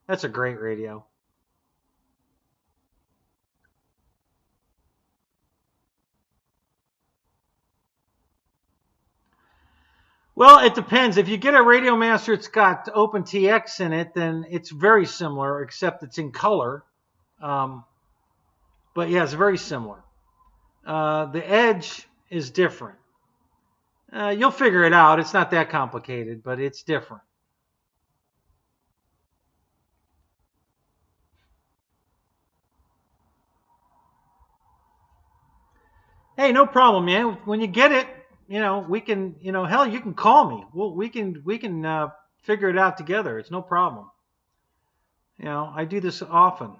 Speaker 1: That's a great radio. Well, it depends. If you get a Radio Master, it's got OpenTX in it, then it's very similar, except it's in color. But yeah, it's very similar. The Edge is different. You'll figure it out. It's not that complicated, but it's different. Hey, no problem, man. When you get it, we can, hell, you can call me. We can figure it out together. It's no problem. I do this often.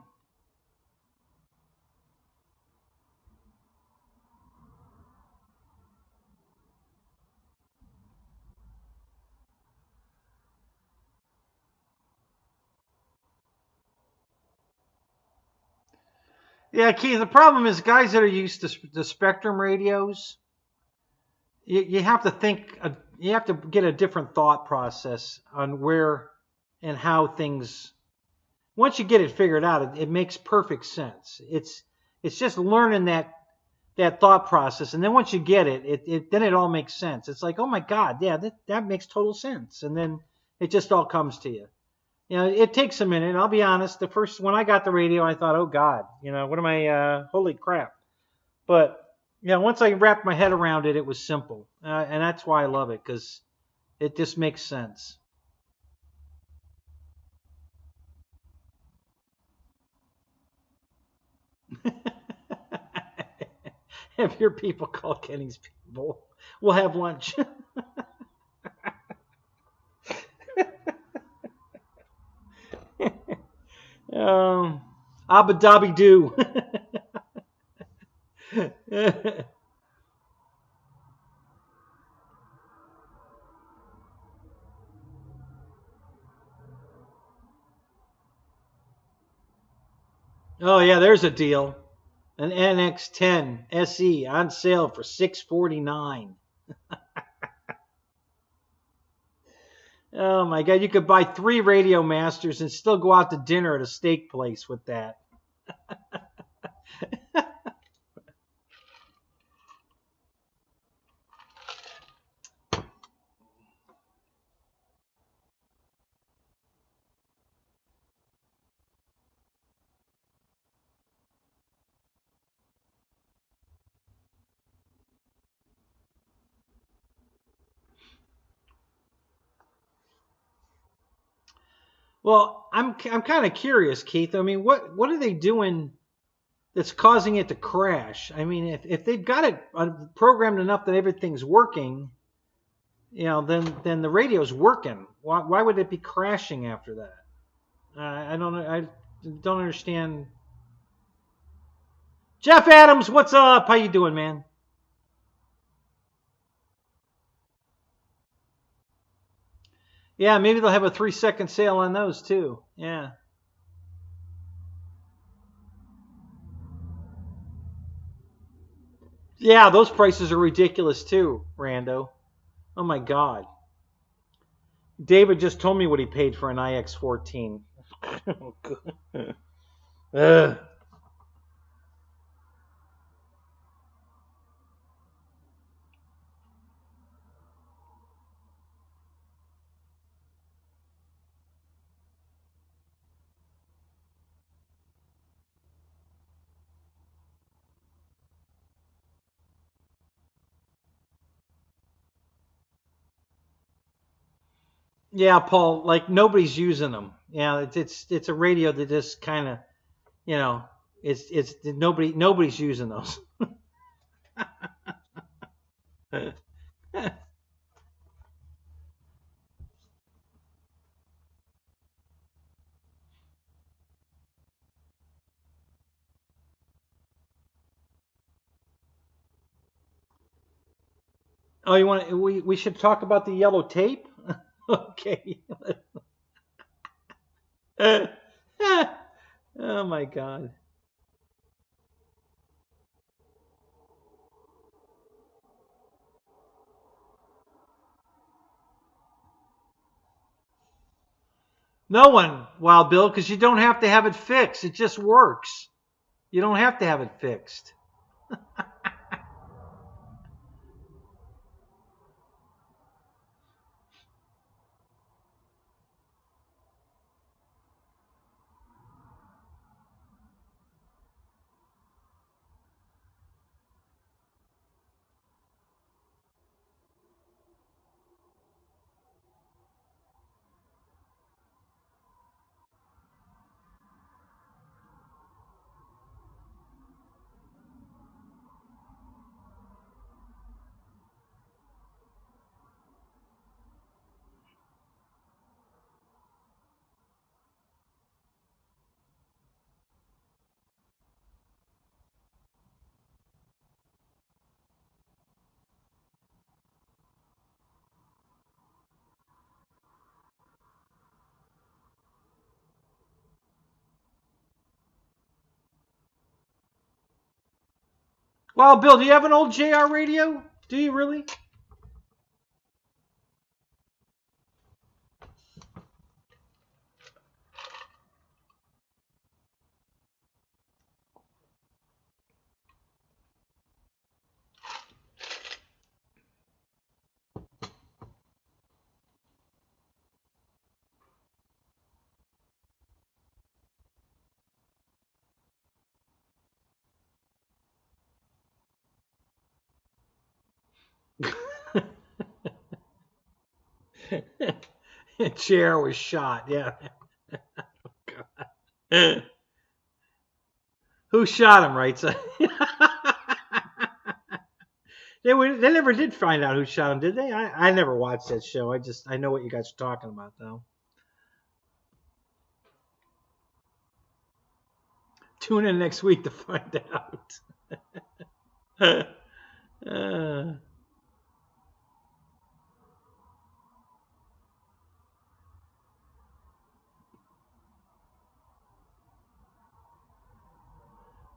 Speaker 1: Yeah, Keith, the problem is guys that are used to the Spectrum radios, you have to think, you have to get a different thought process on where and how things. Once you get it figured out, it makes perfect sense. It's just learning that thought process, and then once you get it, then it all makes sense. It's like, oh my God, yeah, that makes total sense, and then it just all comes to you. It takes a minute. I'll be honest. When I got the radio, I thought, oh God, what am I? Holy crap! But once I wrapped my head around it, it was simple, and that's why I love it, because it just makes sense. Have your people call Kenny's people. We'll have lunch. Abu Dhabi do. Oh yeah, there's a deal. An NX10 SE on sale for $649. Oh my God, you could buy 3 Radio Masters and still go out to dinner at a steak place with that. Well, I'm kind of curious, Keith. I mean, what are they doing that's causing it to crash. I mean, if they've got it programmed enough that everything's working, then the radio's working. Why would it be crashing after that? I don't understand. Jeff Adams, what's up? How you doing, man? Yeah, maybe they'll have a 3-second sale on those too. Yeah. Yeah, those prices are ridiculous too, Rando. Oh my God. David just told me what he paid for an IX-14. Ugh. Yeah, Paul. Like nobody's using them. Yeah, it's a radio that just kind of, you know, it's nobody's using those. Oh, you want we should talk about the yellow tape? Okay. Oh my God. No one, Wild Bill, because you don't have to have it fixed. It just works. You don't have to have it fixed. Wild Bill, do you have an old JR radio? Do you really? JR was shot. Yeah. Who shot him? Right. So they never did find out who shot him, did they? I never watched that show. I know what you guys are talking about though. Tune in next week to find out.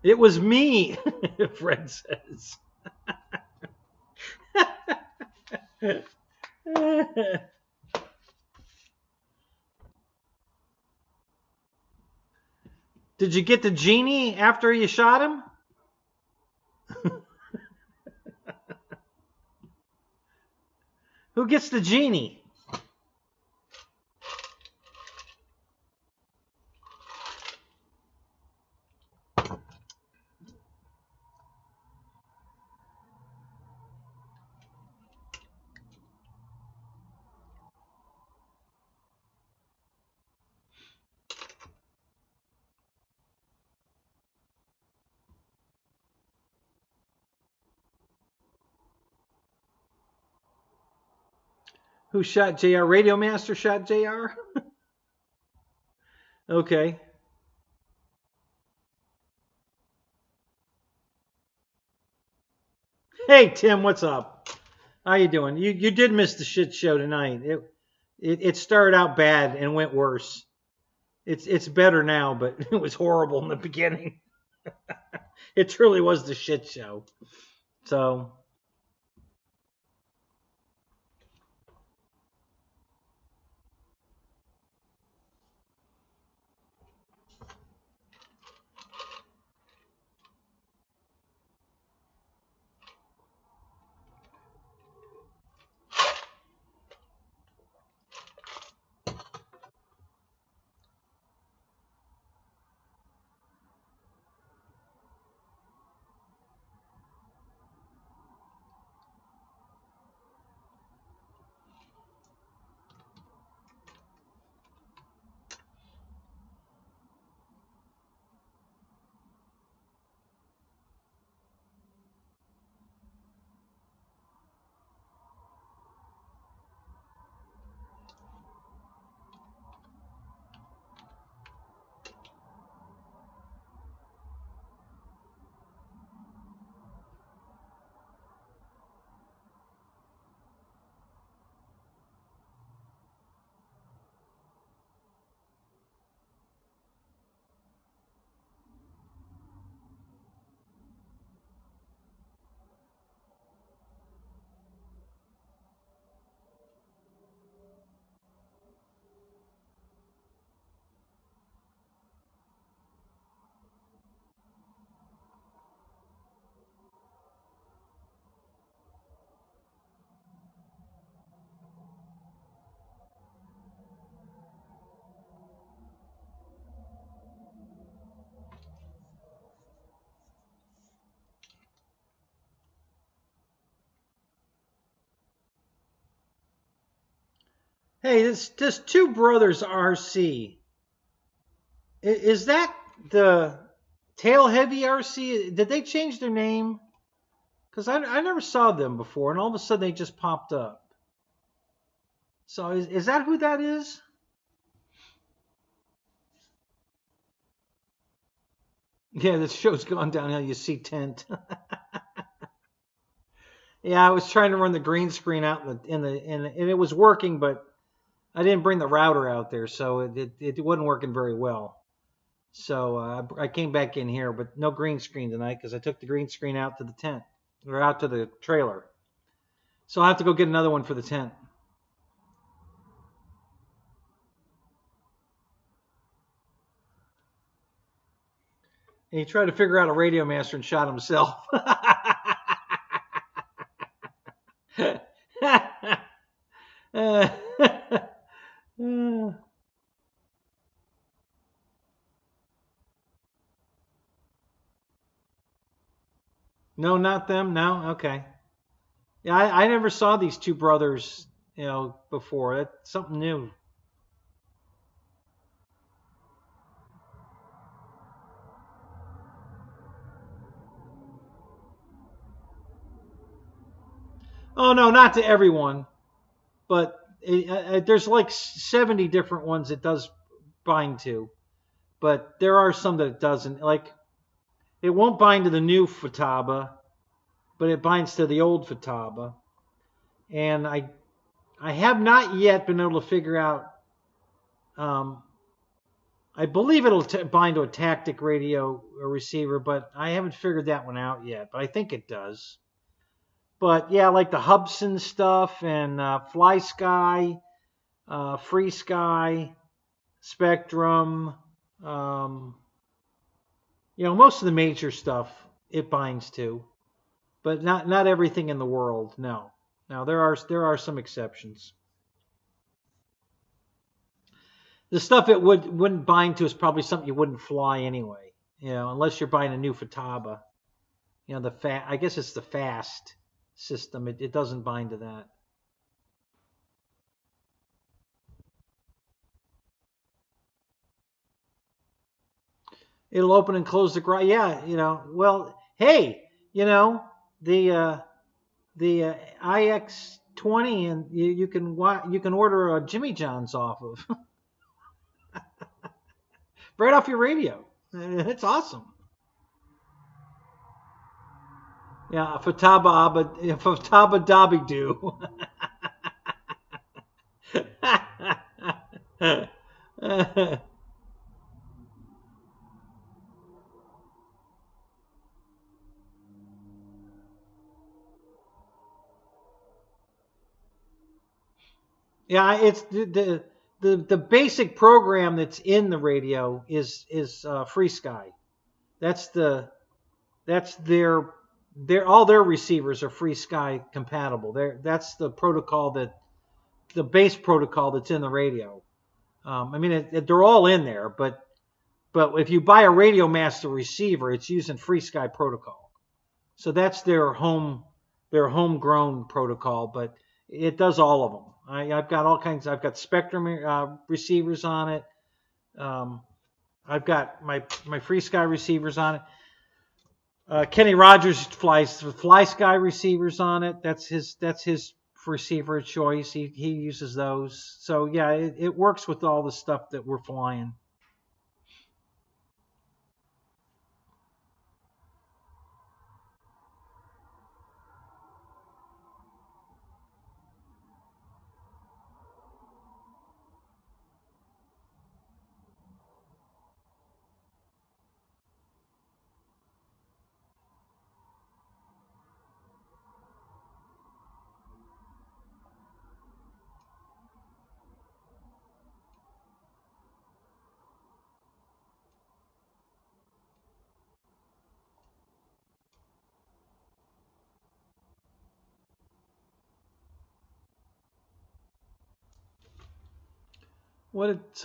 Speaker 1: It was me, Fred says. Did you get the genie after you shot him? Who gets the genie? Who shot JR? Radio Master shot JR? Okay. Hey Tim, what's up? How you doing? You did miss the shit show tonight. It started out bad and went worse. It's better now, but it was horrible in the beginning. It truly was the shit show. So hey, this Two Brothers RC. Is that the Tail Heavy RC? Did they change their name? Because I never saw them before, and all of a sudden they just popped up. So is that who that is? Yeah, this show's gone downhill. You see tent. Yeah, I was trying to run the green screen out and it was working, but I didn't bring the router out there, so it wasn't working very well. So I came back in here, but no green screen tonight because I took the green screen out to the tent or out to the trailer. So I'll have to go get another one for the tent. And he tried to figure out a radio master and shot himself. No, not them. No, okay. Yeah, I never saw these Two Brothers, before. That's something new. Oh no, not to everyone, but there's like 70 different ones it does bind to, but there are some that it doesn't. Like it won't bind to the new Futaba, but it binds to the old Futaba, and I have not yet been able to figure out. I believe it'll bind to a tactic radio receiver, but I haven't figured that one out yet. But I think it does. But yeah, like the Hubson stuff and Fly Sky, Free Sky, Spectrum, most of the major stuff it binds to, but not everything in the world. No, there are some exceptions. The stuff it wouldn't bind to is probably something you wouldn't fly anyway. Unless you're buying a new Futaba. I guess it's the fast system. It doesn't bind to that. It'll open and close the garage. Yeah, well, hey, the IX 20 and you can order a Jimmy John's off of right off your radio. It's awesome. Yeah, Fataba Dobby do. Yeah, it's the basic program that's in the radio is Free Sky. That's their all their receivers are Free Sky compatible. That's the protocol the base protocol that's in the radio. I mean, they're all in there, but if you buy a Radio Master receiver, it's using Free Sky protocol. So that's their homegrown protocol, but it does all of them. I've got all kinds. I've got Spectrum receivers on it. I've got my Free Sky receivers on it. Kenny Rogers flies Fly Sky receivers on it. That's his receiver choice. He uses those. So yeah, it works with all the stuff that we're flying.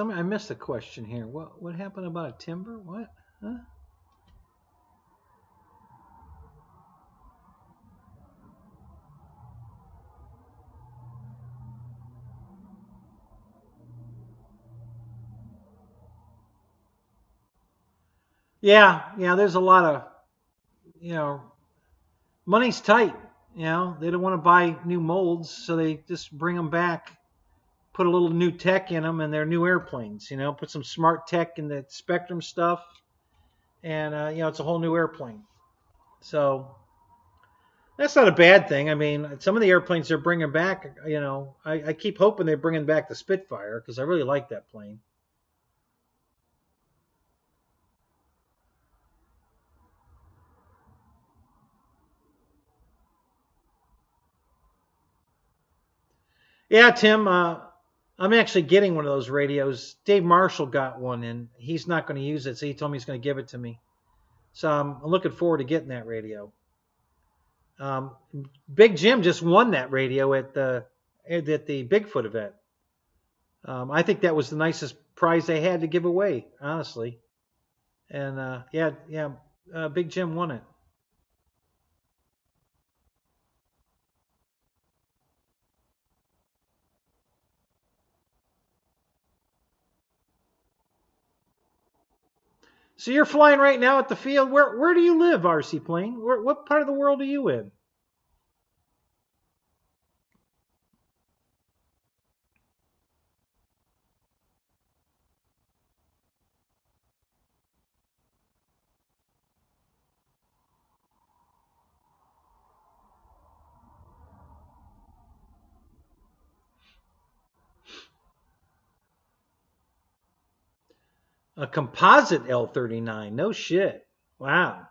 Speaker 1: I missed a question here. What happened about a timber? What? Huh? Yeah, there's a lot of, money's tight. They don't want to buy new molds, so they just bring them back, put a little new tech in them, and they're new airplanes. Put some smart tech in the Spectrum stuff, and it's a whole new airplane. So that's not a bad thing. I mean, some of the airplanes they're bringing back, I keep hoping they're bringing back the Spitfire because I really like that plane. Yeah, Tim, I'm actually getting one of those radios. Dave Marshall got one, and he's not going to use it, so he told me he's going to give it to me. So I'm looking forward to getting that radio. Big Jim just won that radio at the Bigfoot event. I think that was the nicest prize they had to give away, honestly. And Big Jim won it. So you're flying right now at the field. Where do you live, RC Plane? What part of the world are you in? A composite L-39. No shit. Wow.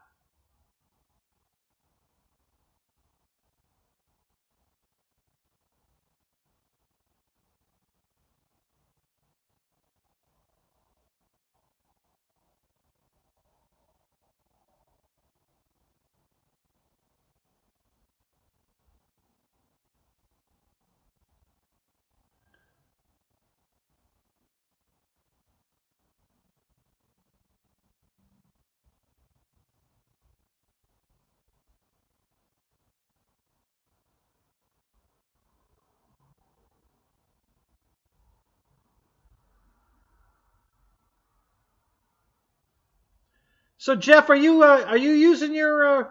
Speaker 1: So Jeff, are you using your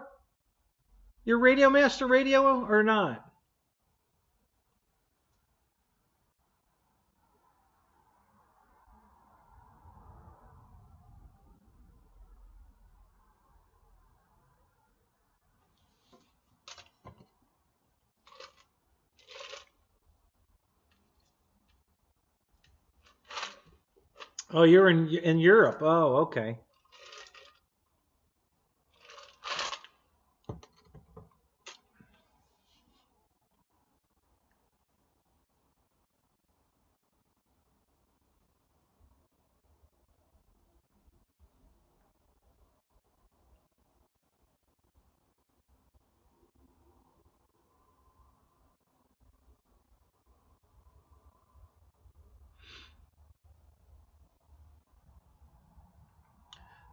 Speaker 1: Radio Master radio or not? Oh, you're in Europe. Oh, okay.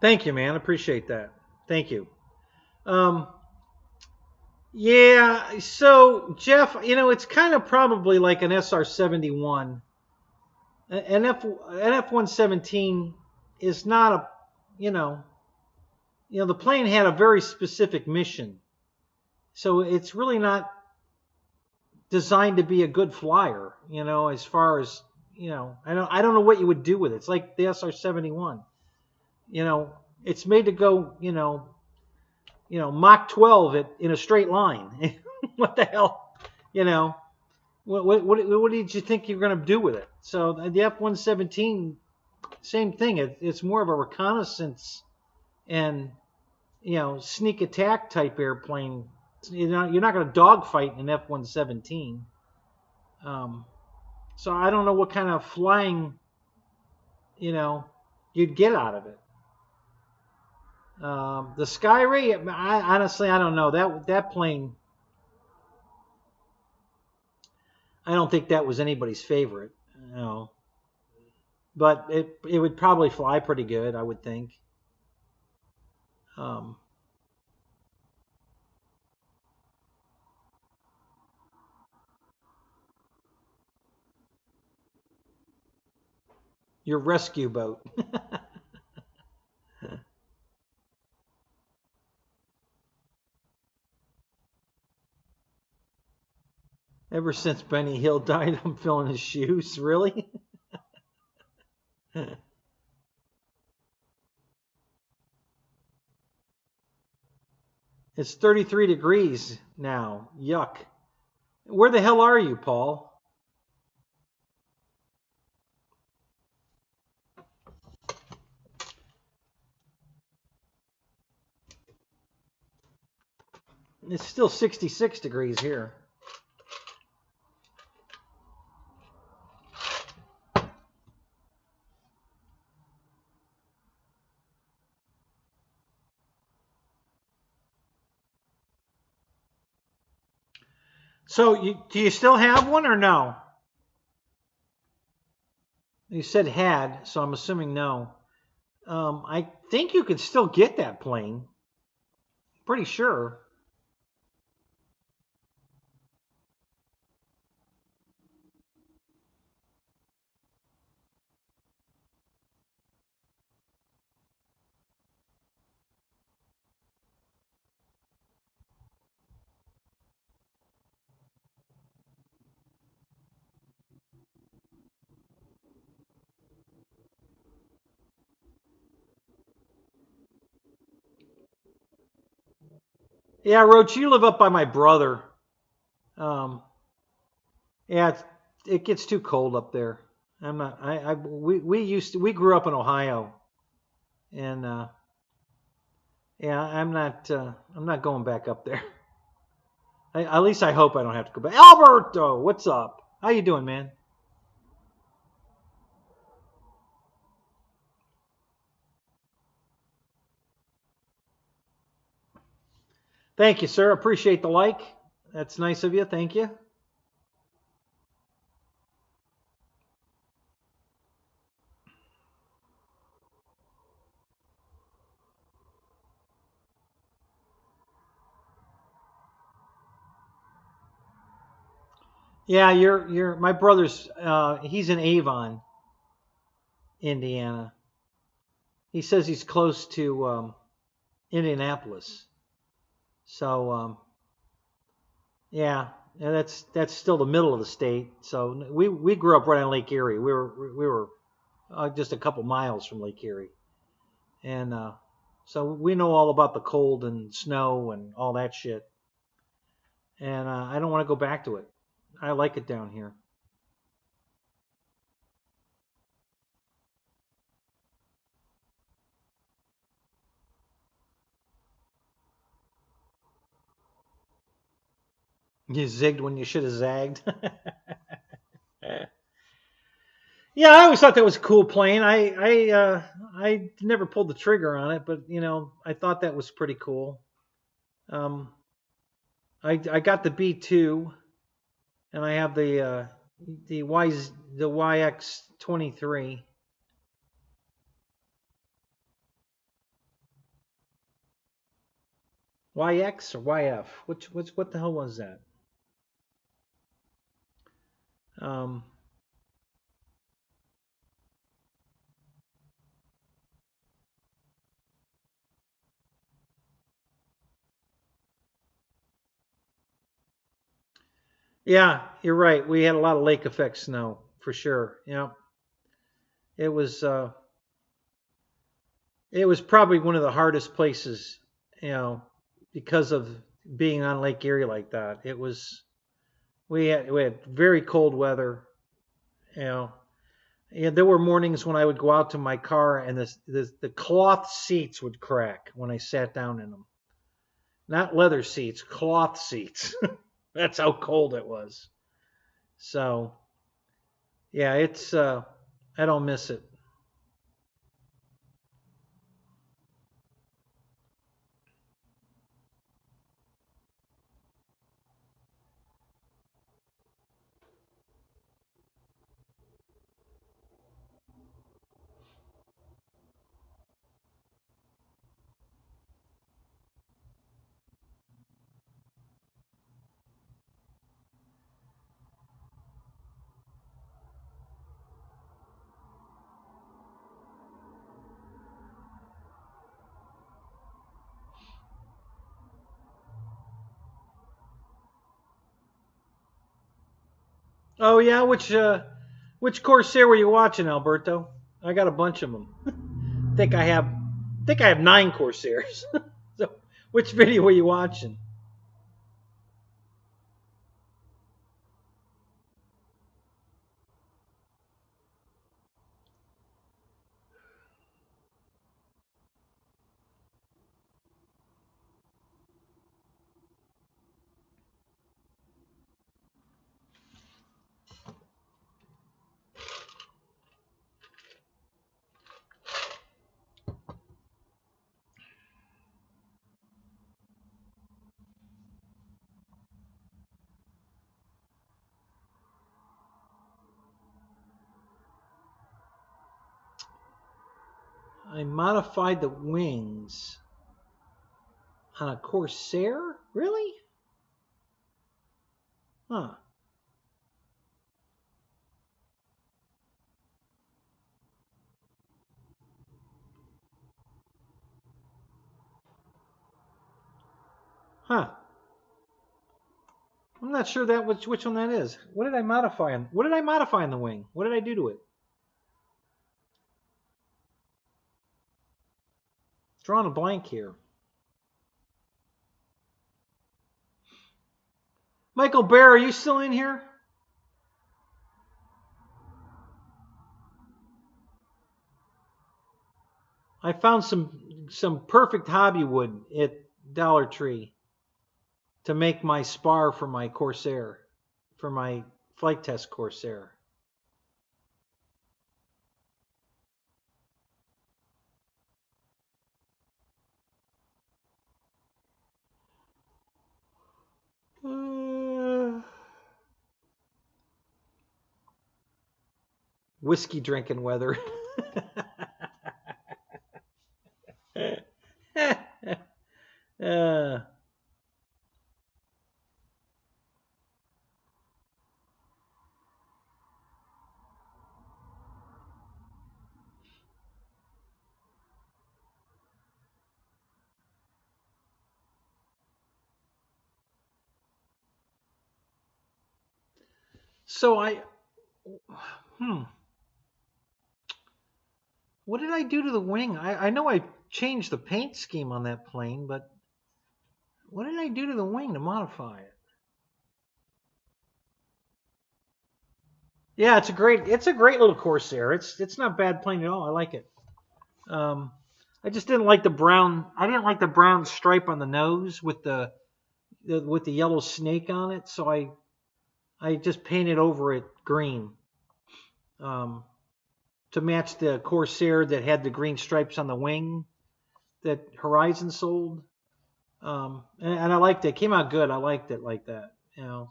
Speaker 1: Thank you, man. Appreciate that. Thank you. Um, yeah. So, Jeff, it's kind of probably like an SR-71. An F-117 is not a, you know, the plane had a very specific mission. So it's really not designed to be a good flyer, as far as, I don't know what you would do with it. It's like the SR-71. It's made to go, Mach 12 in a straight line. What the hell, you know? What did you think you were going to do with it? So the F-117, same thing. It's more of a reconnaissance and sneak attack type airplane. You're not going to dogfight an F-117. So I don't know what kind of flying you'd get out of it. The Skyray, honestly I don't know that plane. I don't think that was anybody's favorite. But it would probably fly pretty good, I would think. Um, your rescue boat. Ever since Benny Hill died, I'm filling his shoes. Really? It's 33 degrees now. Yuck. Where the hell are you, Paul? It's still 66 degrees here. So, do you still have one or no? You said had, so I'm assuming no. I think you could still get that plane. Pretty sure. Yeah, Roach, you live up by my brother. Um, yeah, it gets too cold up there. I'm not. We grew up in Ohio, and yeah, I'm not going back up there. At least I hope I don't have to go back. Alberto, what's up? How you doing, man? Thank you, sir. Appreciate the like. That's nice of you. Thank you. Yeah, you're my brother's. He's in Avon, Indiana. He says he's close to Indianapolis. So yeah, that's still the middle of the state. So we grew up right on Lake Erie. We were just a couple miles from Lake Erie, and so we know all about the cold and snow and all that shit. And I don't want to go back to it. I like it down here. You zigged when you should have zagged. Yeah, I always thought that was a cool plane. I never pulled the trigger on it, but I thought that was pretty cool. I got the B2, and I have the YX23. YX or YF? What the hell was that? Um, yeah, you're right. We had a lot of lake effect snow for sure. Yeah, it was probably one of the hardest places, because of being on Lake Erie like that. It was we had very cold weather. You know, Yeah, there were mornings when I would go out to my car and the cloth seats would crack when I sat down in them. Not leather seats, cloth seats. That's how cold it was. So, yeah, it's I don't miss it. Oh yeah, which Corsair were you watching, Alberto? I got a bunch of them. think I have think I have 9 Corsairs. So, which video were you watching? I modified the wings on a Corsair? Really? Huh. Huh. I'm not sure that which one that is. What did I modify on? What did I modify on the wing? What did I do to it? Drawing a blank here. Michael Bear, are you still in here? I found some perfect hobby wood at Dollar Tree to make my spar for my Corsair, for my flight test Corsair. Uh, whiskey drinking weather. uh, so hmm, what did I do to the wing? I know I changed the paint scheme on that plane, but what did I do to the wing to modify it? Yeah, it's a great little Corsair. It's not a bad plane at all. I like it. Um, I just didn't like the brown. I didn't like the brown stripe on the nose with the with the yellow snake on it, so I just painted over it green to match the Corsair that had the green stripes on the wing that Horizon sold. And I liked it. It came out good. I liked it like that.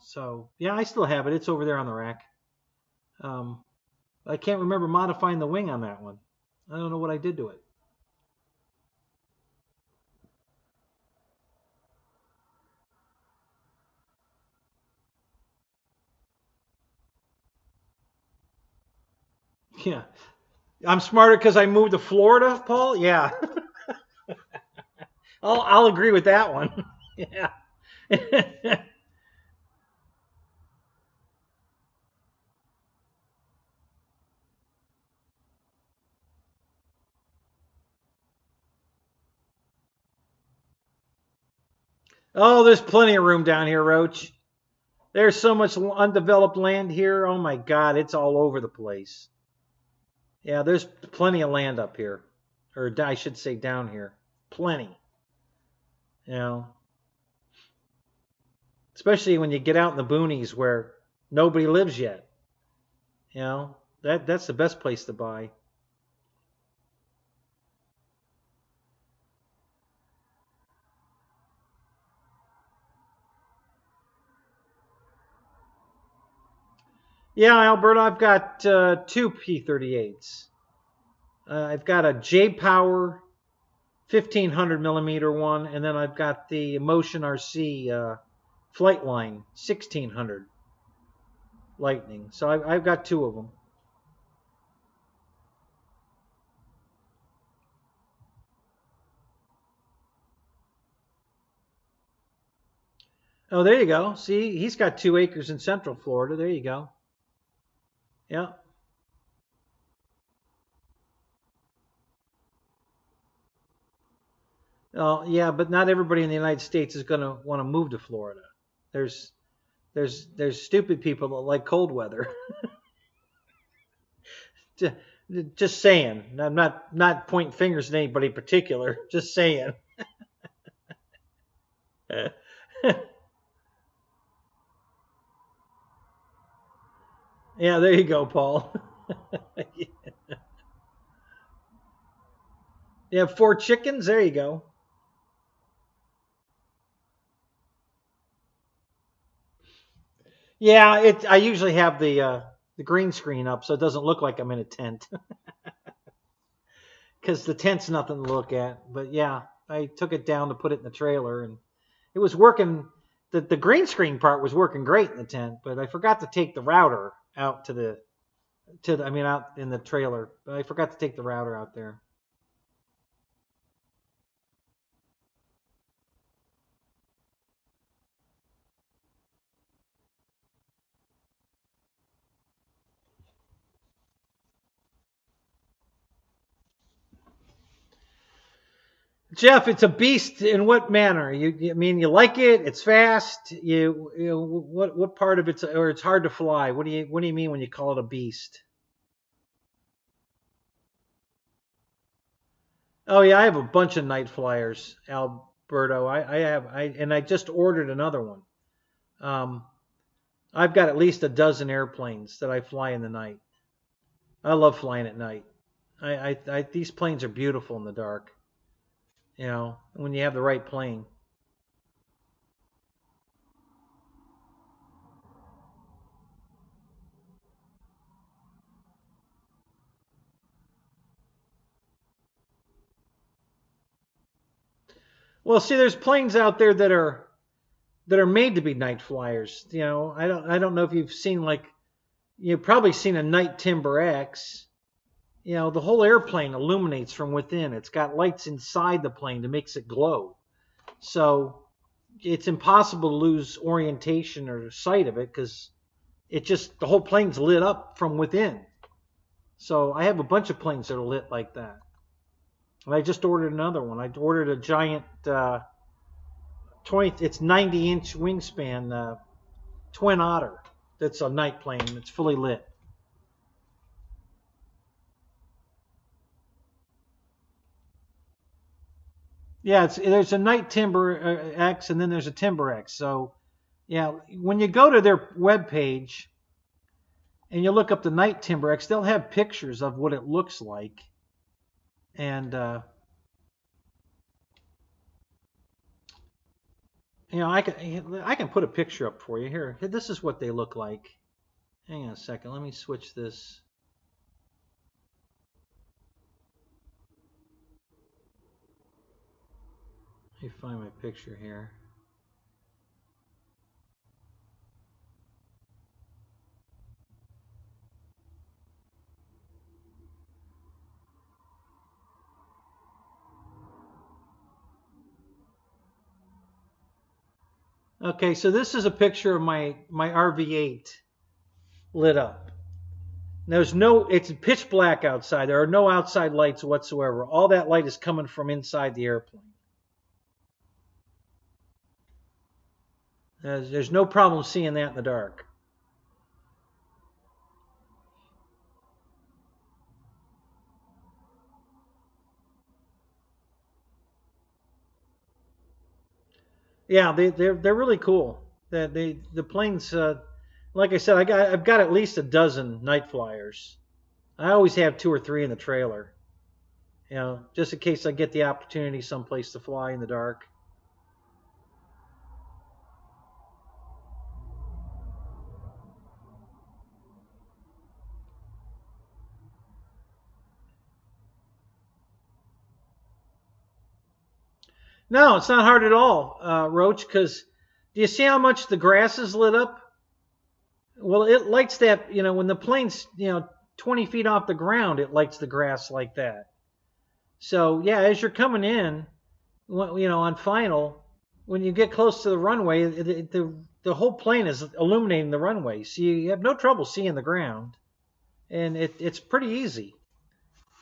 Speaker 1: So yeah, I still have it. It's over there on the rack. I can't remember modifying the wing on that one. I don't know what I did to it. Yeah. I'm smarter because I moved to Florida, Paul? Yeah. I'll agree with that one. Yeah. Oh, there's plenty of room down here, Roach. There's so much undeveloped land here. Oh my God, it's all over the place. Yeah, there's plenty of land up here. Or I should say down here. Plenty. You know. Especially when you get out in the boonies where nobody lives yet. You know, that's the best place to buy. Yeah, Alberta, I've got two P-38s. I've got a J-Power 1500 millimeter one, and then I've got the Motion RC Flight Line 1600 Lightning. So I've got two of them. Oh, there you go. See, he's got 2 acres in Central Florida. There you go. Yeah. Oh, yeah, but not everybody in the United States is going to want to move to Florida. There's stupid people that like cold weather. Just saying. I'm not pointing fingers at anybody in particular. Just saying. Yeah, there you go, Paul. You have 4 chickens. There you go. Yeah, I usually have the green screen up so it doesn't look like I'm in a tent. Because the tent's nothing to look at. But yeah, I took it down to put it in the trailer, and it was working. The green screen part was working great in the tent, but I forgot to take the router out out in the trailer. But I forgot to take the router out there. Jeff, it's a beast in what manner? I mean, you like it? It's fast. What part of it's, or it's hard to fly? What do you mean when you call it a beast? Oh yeah, I have a bunch of night flyers, Alberto. I just ordered another one. Um, I've got at least a dozen airplanes that I fly in the night. I love flying at night. These planes are beautiful in the dark. When you have the right plane. Well, see, there's planes out there that are made to be night flyers. I don't know if you've seen, like, you've probably seen a Night Timber X. The whole airplane illuminates from within. It's got lights inside the plane that makes it glow. So it's impossible to lose orientation or sight of it because the whole plane's lit up from within. So I have a bunch of planes that are lit like that. And I just ordered another one. I ordered a giant 90-inch wingspan Twin Otter. That's a night plane. It's fully lit. Yeah, there's a night timber X and then there's a timber X. So yeah, when you go to their web page and you look up the night timber X, they'll have pictures of what it looks like. And I can put a picture up for you here. This is what they look like. Hang on a second. Let me switch this. Let me find my picture here. Okay, so this is a picture of my RV8 lit up. It's pitch black outside. There are no outside lights whatsoever. All that light is coming from inside the airplane. There's no problem seeing that in the dark. Yeah, they're really cool. The planes, like I said, I've got at least a dozen night flyers. I always have 2 or 3 in the trailer, just in case I get the opportunity someplace to fly in the dark. No, it's not hard at all, Roach. Because do you see how much the grass is lit up? Well, it lights that. When the plane's 20 feet off the ground, it lights the grass like that. So yeah, as you're coming in, on final, when you get close to the runway, the whole plane is illuminating the runway, so you have no trouble seeing the ground, and it's pretty easy.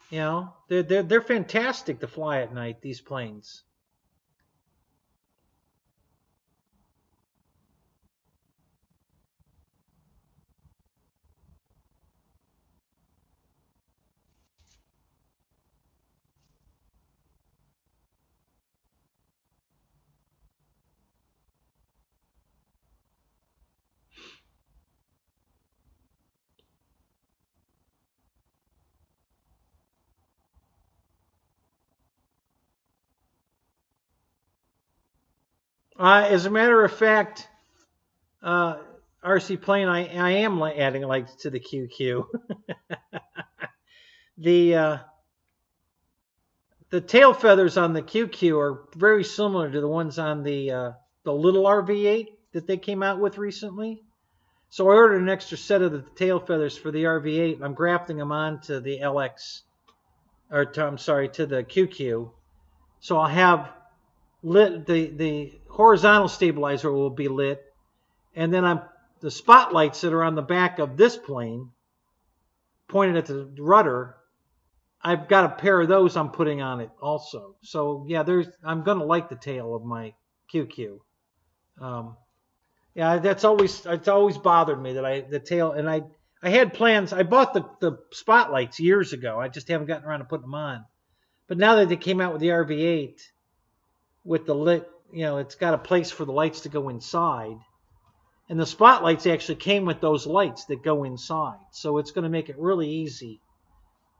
Speaker 1: They're fantastic to fly at night. These planes. As a matter of fact, RC plane, I am adding lights to the QQ. the the tail feathers on the QQ are very similar to the ones on the little RV8 that they came out with recently. So I ordered an extra set of the tail feathers for the RV8, and I'm grafting them onto the LX, I'm sorry, to the QQ. So I'll have lit the horizontal stabilizer will be lit, and then the spotlights that are on the back of this plane, pointed at the rudder, I've got a pair of those I'm putting on it also. So yeah, I'm gonna like the tail of my QQ. Yeah, it's always bothered me that the tail, and I had plans. I bought the spotlights years ago. I just haven't gotten around to putting them on. But now that they came out with the RV8 with the lit, it's got a place for the lights to go inside. And the spotlights actually came with those lights that go inside. So it's going to make it really easy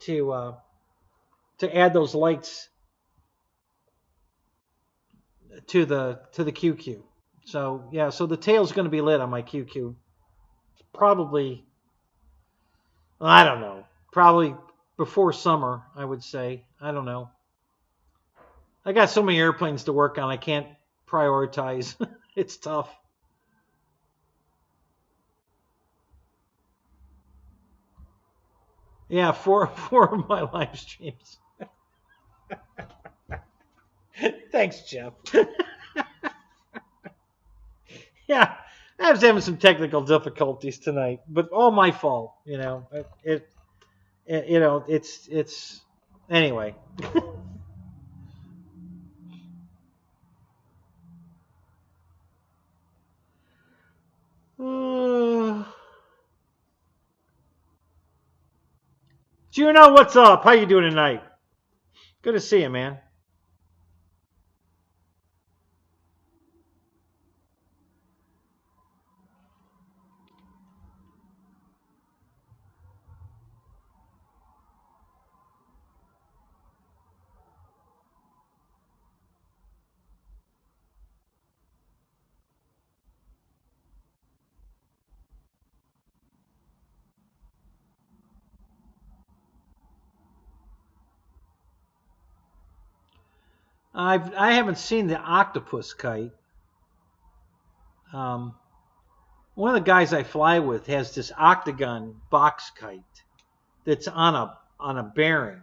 Speaker 1: to add those lights to the QQ. So yeah, so the tail's going to be lit on my QQ. Probably, I don't know. Probably before summer, I would say. I don't know. I got so many airplanes to work on, I can't prioritize. It's tough. Yeah, four of my live streams. Thanks, Jeff. Yeah, I was having some technical difficulties tonight, but all my fault. It's anyway. Juno, what's up? How you doing tonight? Good to see you, man. I haven't seen the octopus kite. One of the guys I fly with has this octagon box kite that's on a bearing.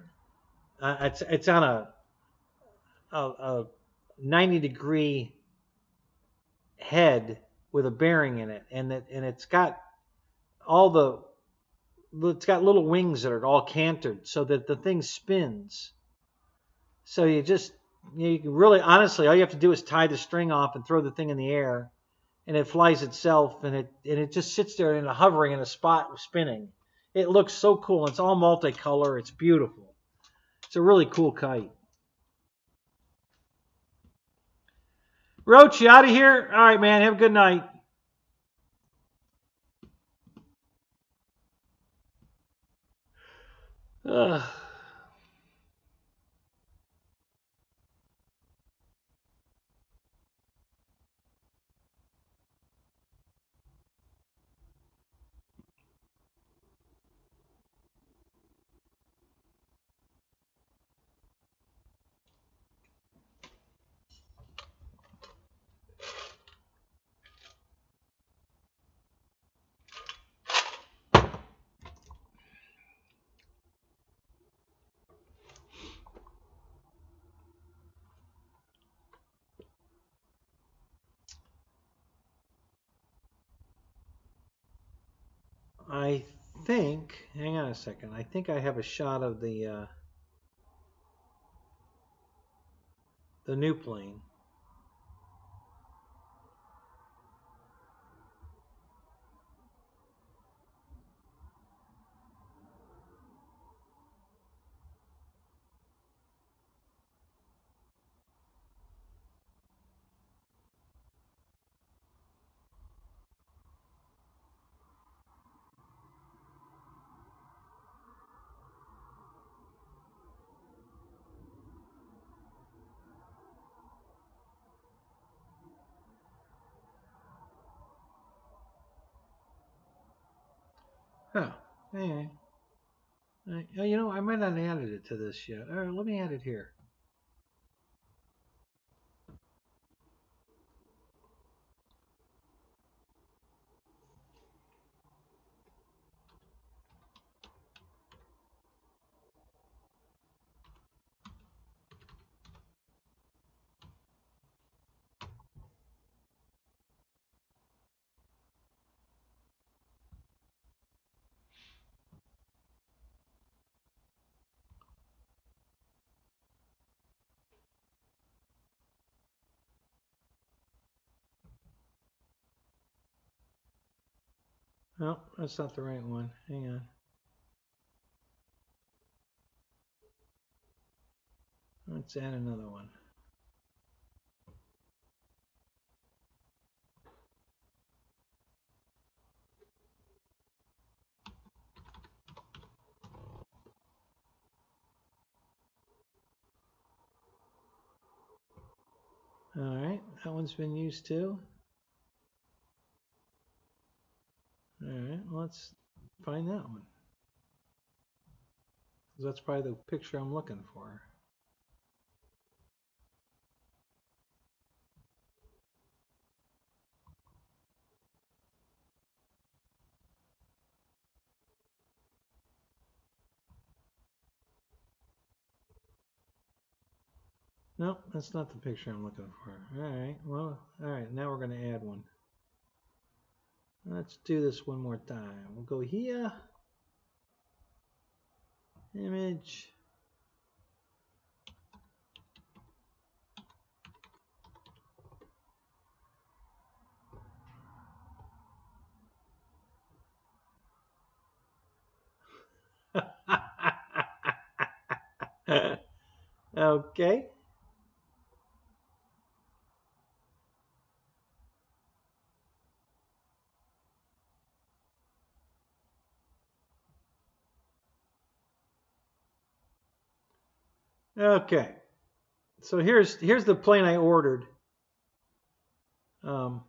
Speaker 1: It's on a 90-degree head with a bearing in it, and it's got it's got little wings that are all canted so that the thing spins. So you can really, honestly, all you have to do is tie the string off and throw the thing in the air, and it flies itself, and it just sits there hovering in a spot spinning. It looks so cool. It's all multicolor. It's beautiful. It's a really cool kite. Roach, you out of here? All right, man. Have a good night. Ugh. I think, hang on a second. I think I have a shot of the new plane. Huh. Anyway. You know, I might not have added it to this yet. All right, let me add it here. No, that's not the right one. Hang on. Let's add another one. All right, that one's been used too. All right, let's find that one. That's probably the picture I'm looking for. Nope, that's not the picture I'm looking for. All right, well, all right, now we're going to add one. Let's do this one more time. We'll go here. Image. Okay. Okay. So here's the plane I ordered. Well,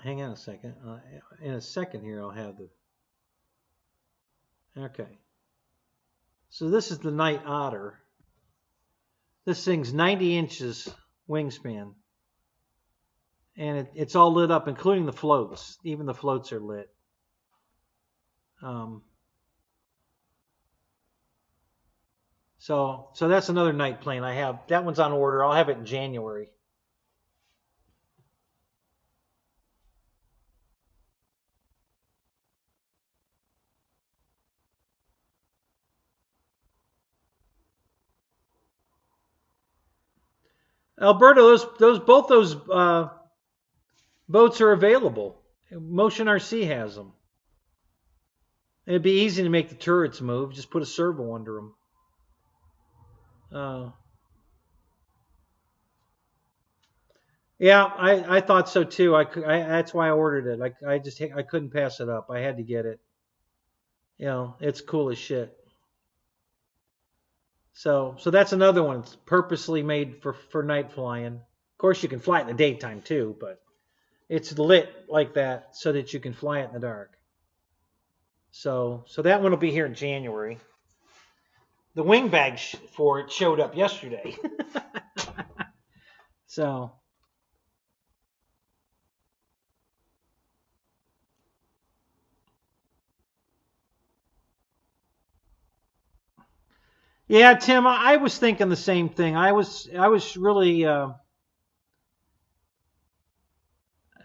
Speaker 1: hang on a second. In a second here, I'll have the. Okay. So this is the Night Otter. This thing's 90 inches wingspan. And it's all lit up, including the floats. Even the floats are lit. So that's another night plane I have. That one's on order. I'll have it in January. Alberto, both those boats are available. Motion RC has them. It'd be easy to make the turrets move. Just put a servo under them. Yeah, I thought so too. That's why I ordered it. I couldn't pass it up. I had to get it. It's cool as shit. So that's another one. It's purposely made for night flying. Of course, you can fly it in the daytime too, but it's lit like that so that you can fly it in the dark. So that one will be here in January. The wing bag for it showed up yesterday. So. Yeah, Tim, I was thinking the same thing. I was really I'm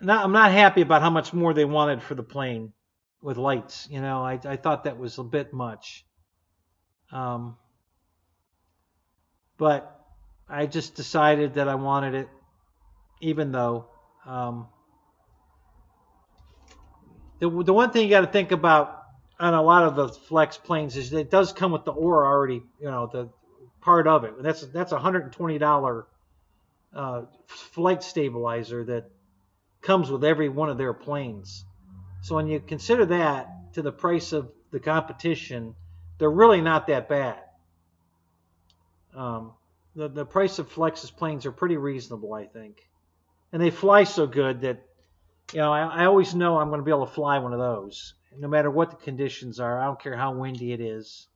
Speaker 1: not happy about how much more they wanted for the plane with lights. I thought that was a bit much. But I just decided that I wanted it, even though the one thing you got to think about on a lot of the flex planes is that it does come with the aura already, the part of it. That's $120 flight stabilizer that comes with every one of their planes. So when you consider that to the price of the competition, they're really not that bad. The price of Flex's planes are pretty reasonable, I think, and they fly so good that I always know I'm going to be able to fly one of those, no matter what the conditions are. I don't care how windy it is.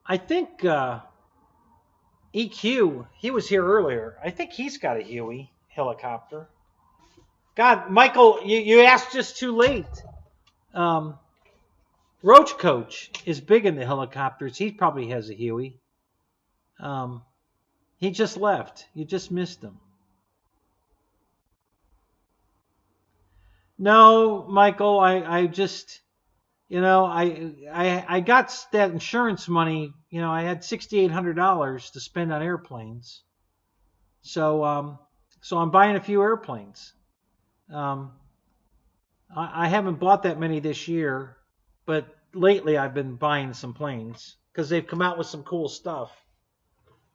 Speaker 1: I think EQ, he was here earlier. I think he's got a Huey helicopter. God, Michael, you asked just too late. Roach Coach is big in the helicopters. He probably has a Huey. He just left. You just missed him. No, Michael, I just, I got that insurance money. I had $6,800 to spend on airplanes. So I'm buying a few airplanes. I haven't bought that many this year, but lately I've been buying some planes because they've come out with some cool stuff.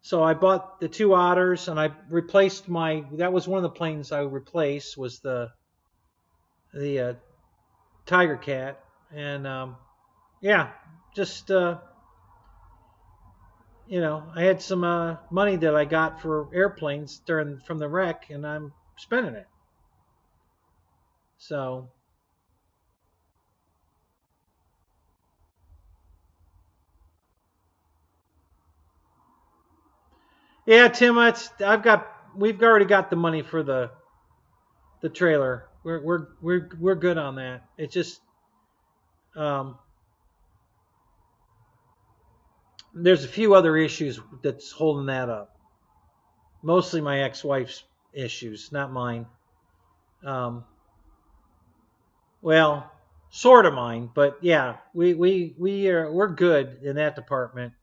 Speaker 1: So I bought the two Otters, and I replaced that was one of the planes I replaced, was the Tiger Cat. And yeah, just I had some money that I got for airplanes from the wreck, and I'm spending it. So yeah, Tim, we've already got the money for the trailer. We're good on that. It's just there's a few other issues that's holding that up. Mostly my ex-wife's issues, not mine. Well, sort of mine, but yeah, we're good in that department.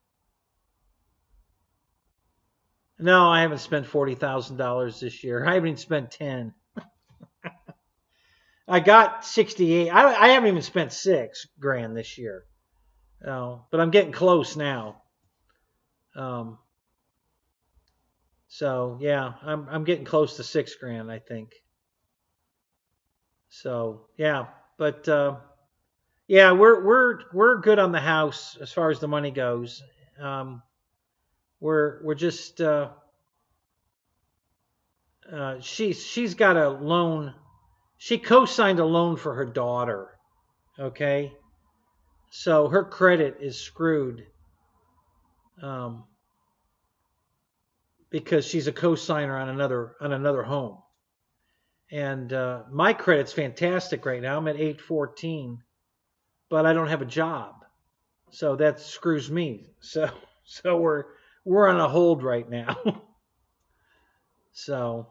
Speaker 1: No, I haven't spent $40,000 this year. I haven't even spent 10. I got 68. I haven't even spent $6,000 this year. But I'm getting close now. So yeah, I'm getting close to $6,000, I think. So yeah, but Yeah, we're good on the house as far as the money goes. Um, we're just she's got a loan. She co-signed a loan for her daughter. Okay, so her credit is screwed um, because she's a co-signer on another home. And my credit's fantastic right now. I'm at 814, but I don't have a job, so that screws me. So we're on a hold right now. So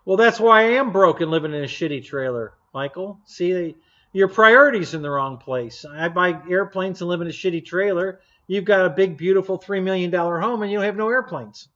Speaker 1: well, that's why I am broke and living in a shitty trailer, Michael. See, your priorities in the wrong place. I buy airplanes and live in a shitty trailer. You've got a big, beautiful $3 million home, and you have no airplanes.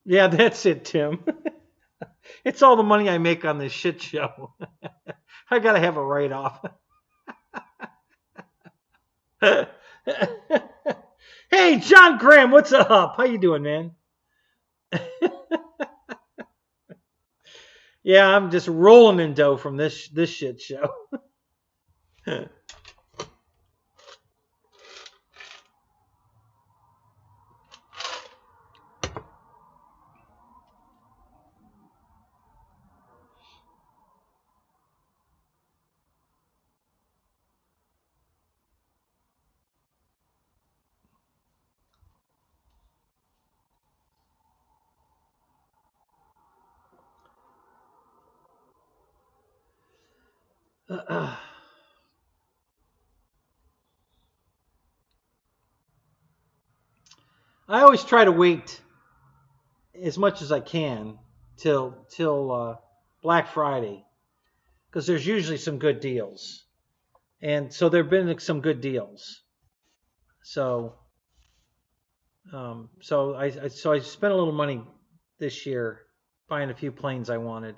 Speaker 1: Yeah, that's it, Tim. It's all the money I make on this shit show. I gotta have a write off. Hey, John Graham, what's up? How you doing, man? Yeah, I'm just rolling in dough from this shit show. I always try to wait as much as I can till Black Friday because there's usually some good deals, and so there've been some good deals. So so I spent a little money this year buying a few planes I wanted.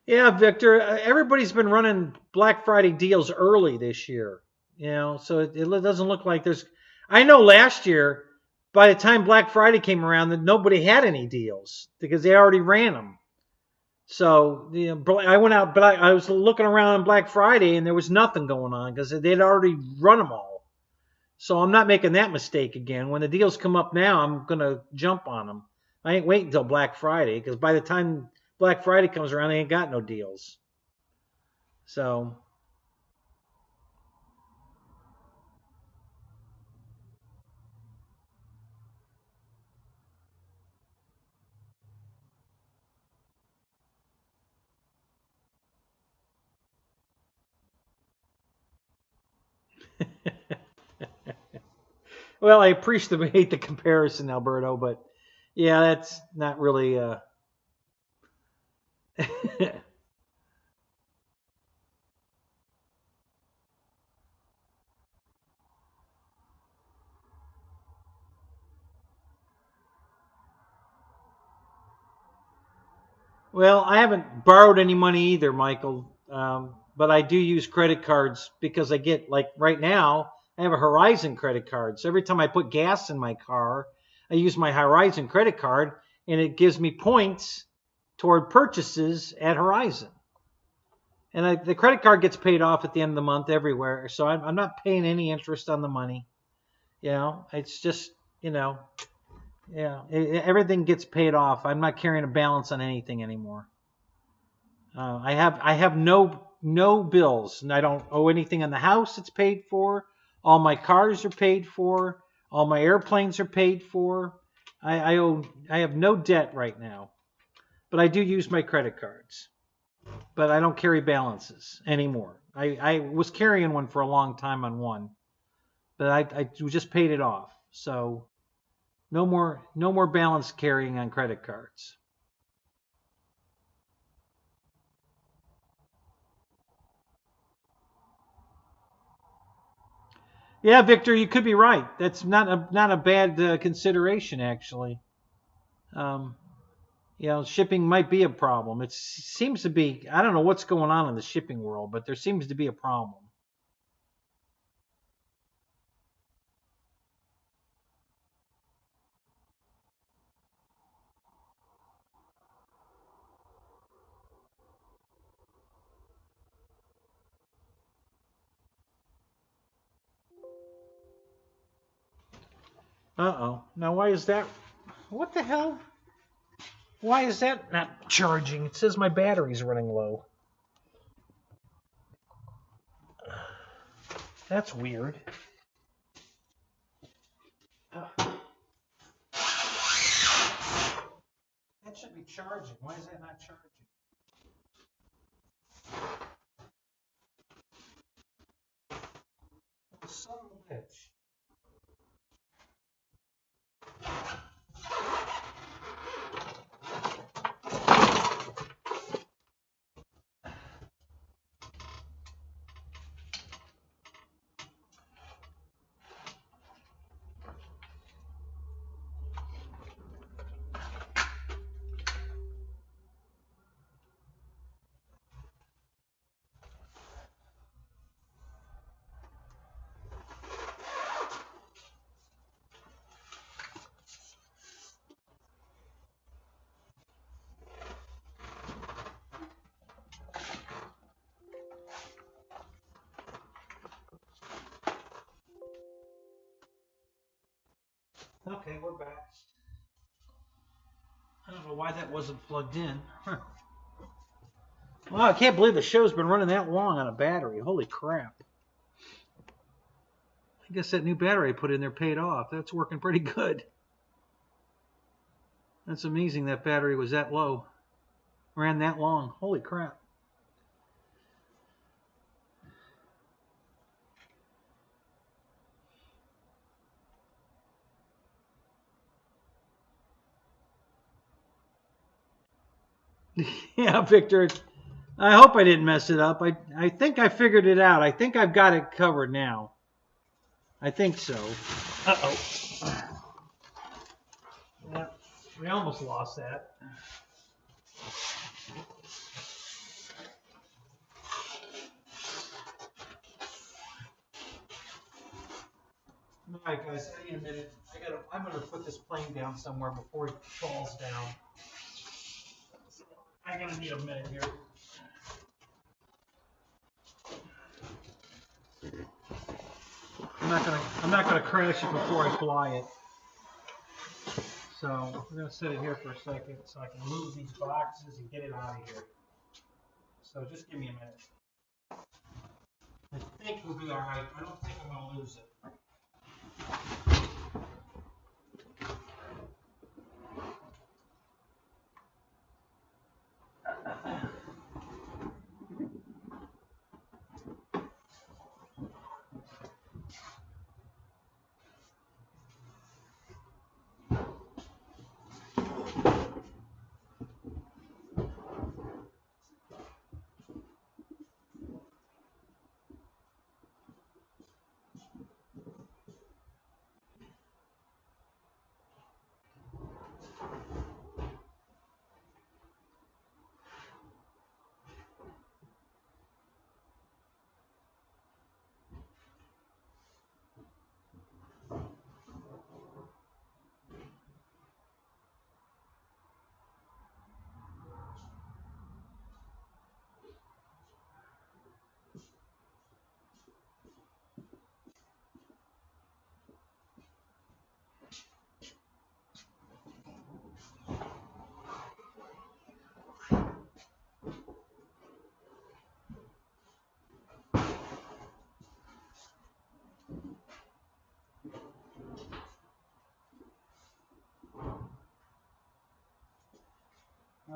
Speaker 1: Yeah, Victor. Everybody's been running Black Friday deals early this year. So it doesn't look like there's. I know last year, by the time Black Friday came around, that nobody had any deals because they already ran them. So I went out, but I was looking around on Black Friday and there was nothing going on because they'd already run them all. So I'm not making that mistake again. When the deals come up now, I'm gonna jump on them. I ain't waiting until Black Friday because by the time Black Friday comes around, they ain't got no deals. So well, I appreciate the comparison, Alberto, but yeah, that's not really. Well, I haven't borrowed any money either, Michael. But I do use credit cards because I get, like right now, I have a Horizon credit card. So every time I put gas in my car, I use my Horizon credit card and it gives me points toward purchases at Horizon. And the credit card gets paid off at the end of the month everywhere. So I'm not paying any interest on the money. It's just, you know, yeah, everything gets paid off. I'm not carrying a balance on anything anymore. I have no bills, and I don't owe anything on the house. It's paid for. All my cars are paid for. All my airplanes are paid for. I have no debt right now, but I do use my credit cards. But I don't carry balances anymore. I was carrying one for a long time on one, but I just paid it off. So no more balance carrying on credit cards. Yeah, Victor, you could be right. That's not a bad consideration actually. Um, shipping might be a problem. It seems to be. I don't know what's going on in the shipping world, but there seems to be a problem. Uh-oh. Now why is that? What the hell? Why is that not charging? It says my battery's running low. That's weird. That should be charging. Why is that not charging? Son of a bitch. Okay, we're back. I don't know why that wasn't plugged in. Huh. Wow, I can't believe the show's been running that long on a battery. Holy crap. I guess that new battery I put in there paid off. That's working pretty good. That's amazing that battery was that low. Ran that long. Holy crap. Yeah, Victor. I hope I didn't mess it up. I think I figured it out. I think I've got it covered now. I think so. Uh-oh. Yeah, we almost lost that. All right, guys, I need a minute. I'm gonna put this plane down somewhere before it falls down. So I'm gonna need a minute here. I'm not gonna crash it before I fly it. So we're gonna set it here for a second so I can move these boxes and get it out of here. So just give me a minute. I think we'll be all right. I don't think I'm gonna lose it.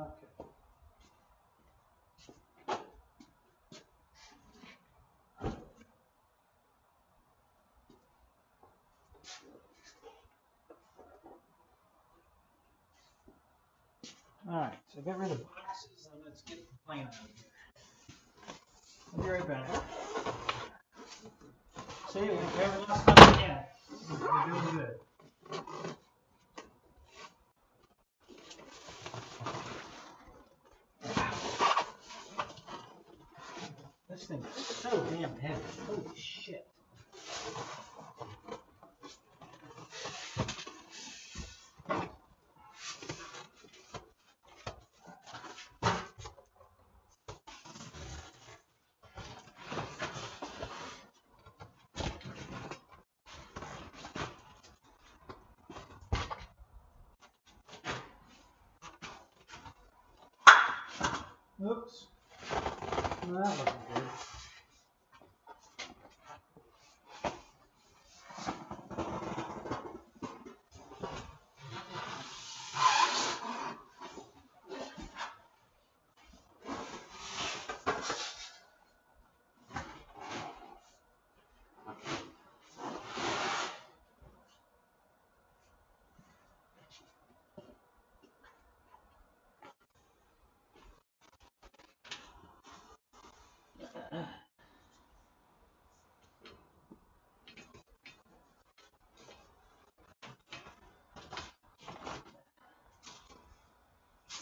Speaker 1: Okay. All right, so get rid of the boxes and let's get the plane out of here. I'll be right back. See, we have enough stuff again. We're doing good. This thing is so damn heavy. Holy shit. Oops. Well, that wasn't good.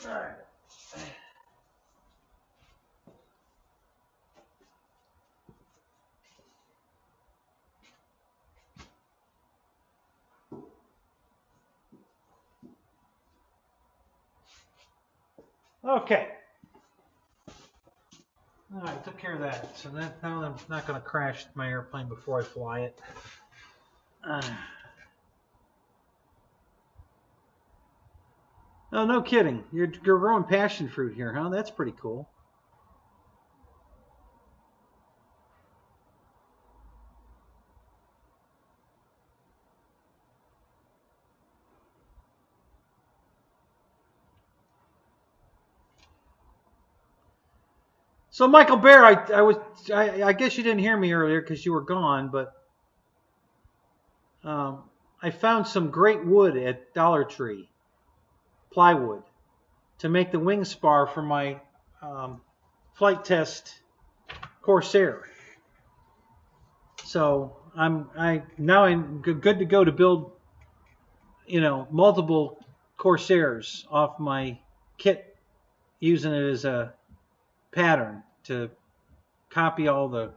Speaker 1: All right. Okay. All right, took care of that. So now I'm not going to crash my airplane before I fly it. Oh, no kidding. You're growing passion fruit here, huh? That's pretty cool. So, Michael Bear, I guess you didn't hear me earlier because you were gone, but I found some great wood at Dollar Tree, plywood, to make the wing spar for my flight test Corsair. So I'm good to go to build, multiple Corsairs off my kit, using it as a pattern to copy all the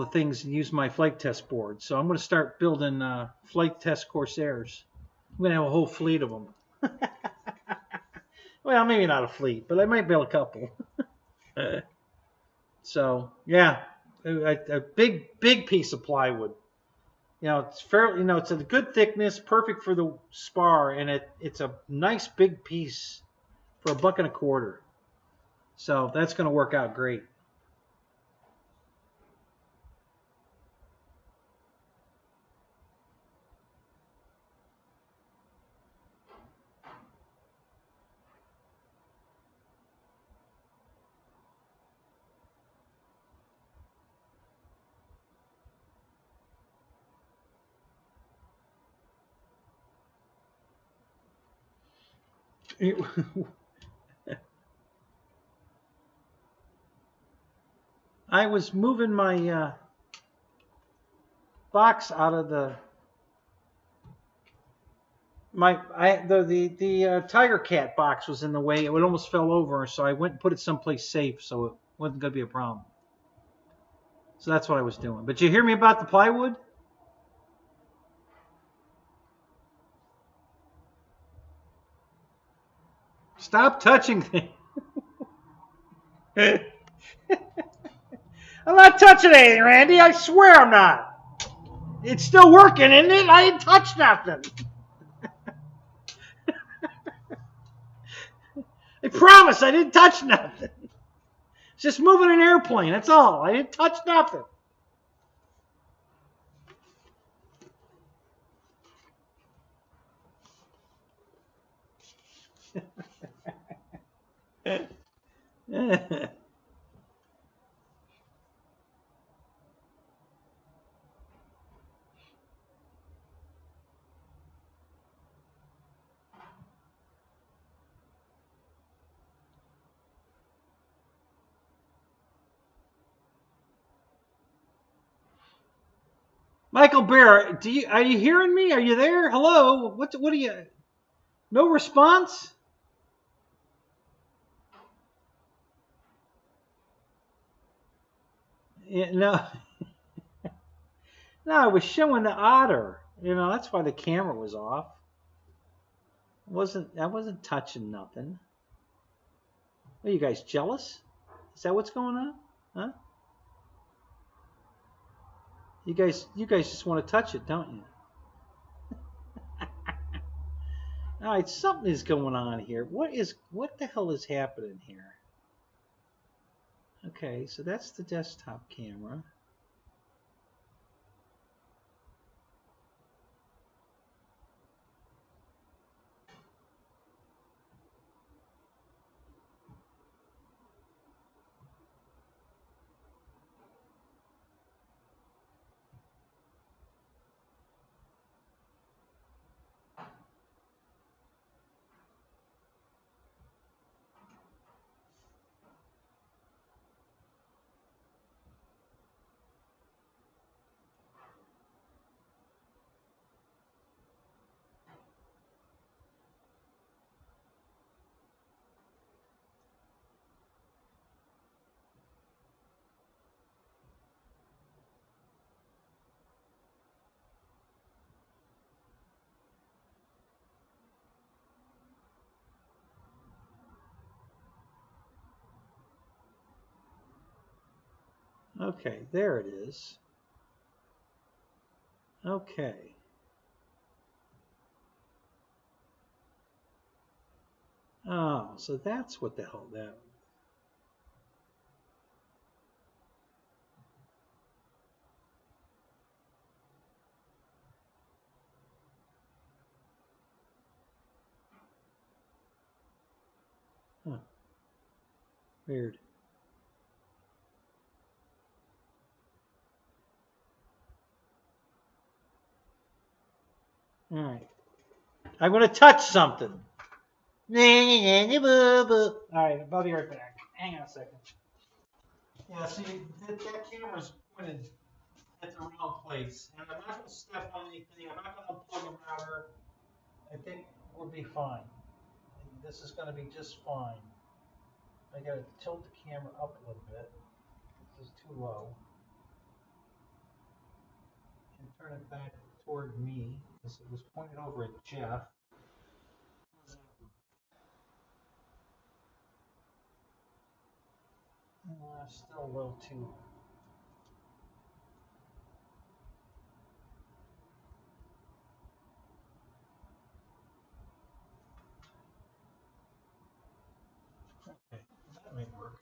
Speaker 1: things and use my flight test board. So I'm going to start building flight test Corsairs. I'm going to have a whole fleet of them. Well, maybe not a fleet, but I might build a couple. So yeah, a big piece of plywood. It's fairly, it's a good thickness, perfect for the spar, and it's a nice big piece for $1.25. So that's going to work out great. I was moving my box out of the Tiger Cat box was in the way. It almost fell over, so I went and put it someplace safe, so it wasn't going to be a problem. So that's what I was doing. But you hear me about the plywood? Stop touching things. I'm not touching anything, Randy. I swear I'm not. It's still working, isn't it? I didn't touch nothing. I promise I didn't touch nothing. It's just moving an airplane. That's all. I didn't touch nothing. Michael Bear, are you hearing me? Are you there? Hello? What are you? No response? Yeah, no. No, I was showing the otter. That's why the camera was off. I wasn't touching nothing. Are you guys jealous? Is that what's going on? Huh? You guys just want to touch it, don't you? All right, something is going on here. What the hell is happening here? Okay, so that's the desktop camera. Okay, there it is. Okay. Oh, so that's what the hell that. Huh. Weird. All right. I'm going to touch something. All right, I'll be right back. Hang on a second. Yeah, see, that camera's pointed at the wrong place. And I'm not going to step on anything. I'm not going to unplug a router. I think we'll be fine. This is going to be just fine. I got to tilt the camera up a little bit. This is too low. And turn it back toward me, because it was pointed over at Jeff. Still a little too. Okay, that may work.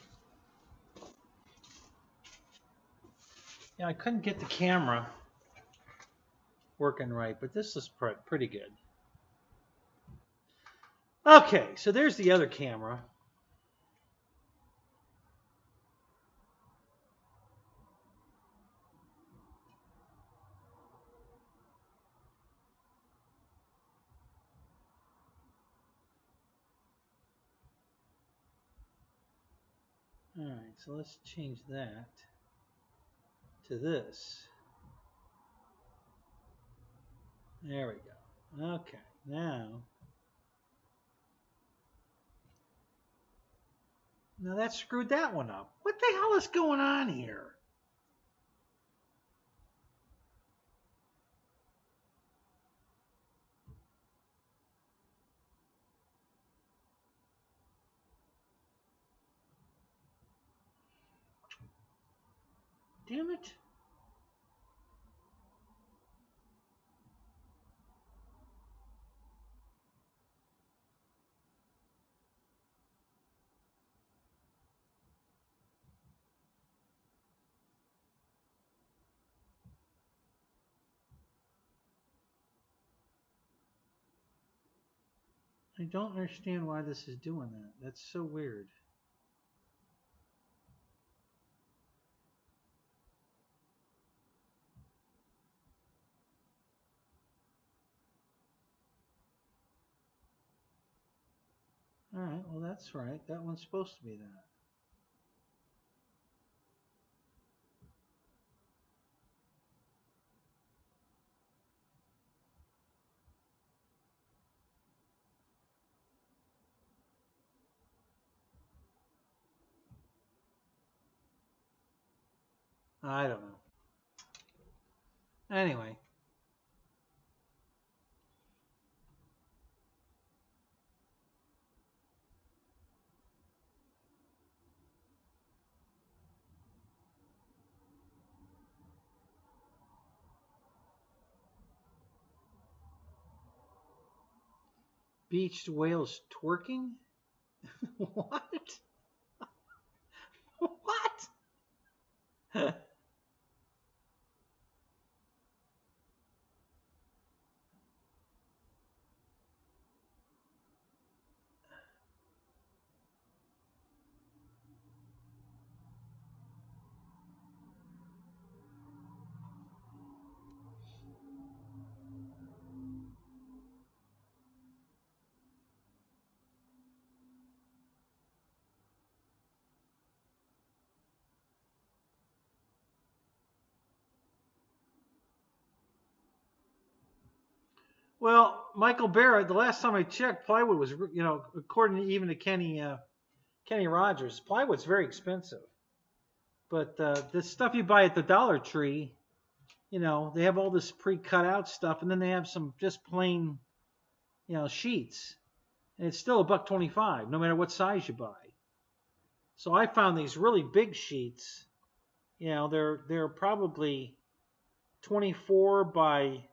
Speaker 1: Yeah, I couldn't get the camera working right, but this is pretty good. Okay, so there's the other camera. All right, so let's change that to this. There we go. Okay, now that screwed that one up. What the hell is going on here? Damn it. I don't understand why this is doing that. That's so weird. All right, well that's right. That one's supposed to be that. I don't know. Anyway. Beached whales twerking? What? What? Well, Michael Barrett, the last time I checked, plywood was, according to even to Kenny Rogers, plywood's very expensive. But the stuff you buy at the Dollar Tree, they have all this pre-cut out stuff, and then they have some just plain, sheets, and it's still $1.25, no matter what size you buy. So I found these really big sheets. They're probably 24 by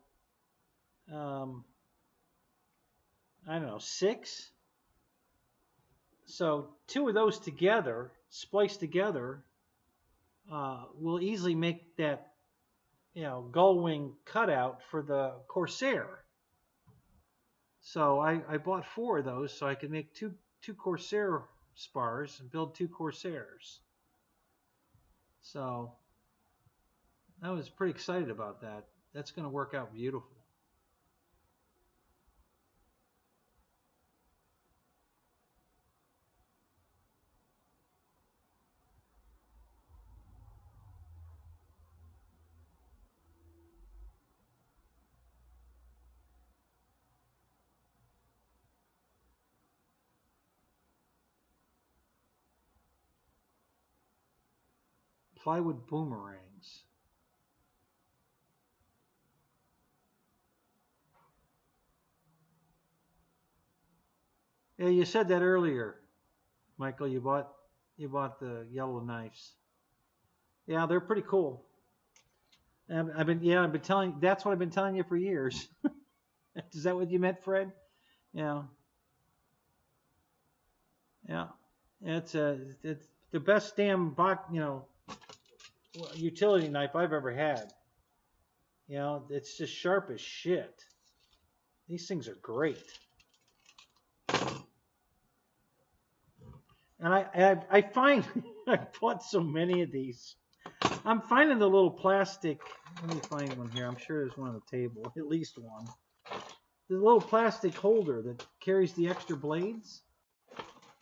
Speaker 1: I don't know, 6. So 2 of those together, spliced together, will easily make that, gull wing cutout for the Corsair. So I bought 4 of those so I could make two Corsair spars and build 2 Corsairs. So I was pretty excited about that. That's going to work out beautiful. Plywood boomerangs. Yeah, you said that earlier, Michael. You bought the yellow knives. Yeah, they're pretty cool. I've been telling. That's what I've been telling you for years. Is that what you meant, Fred? Yeah. Yeah. It's the best damn utility knife I've ever had. It's just sharp as shit. These things are great. And I find I bought so many of these. I'm finding the little plastic. Let me find one here. I'm sure there's one on the table, at least one. The little plastic holder that carries the extra blades.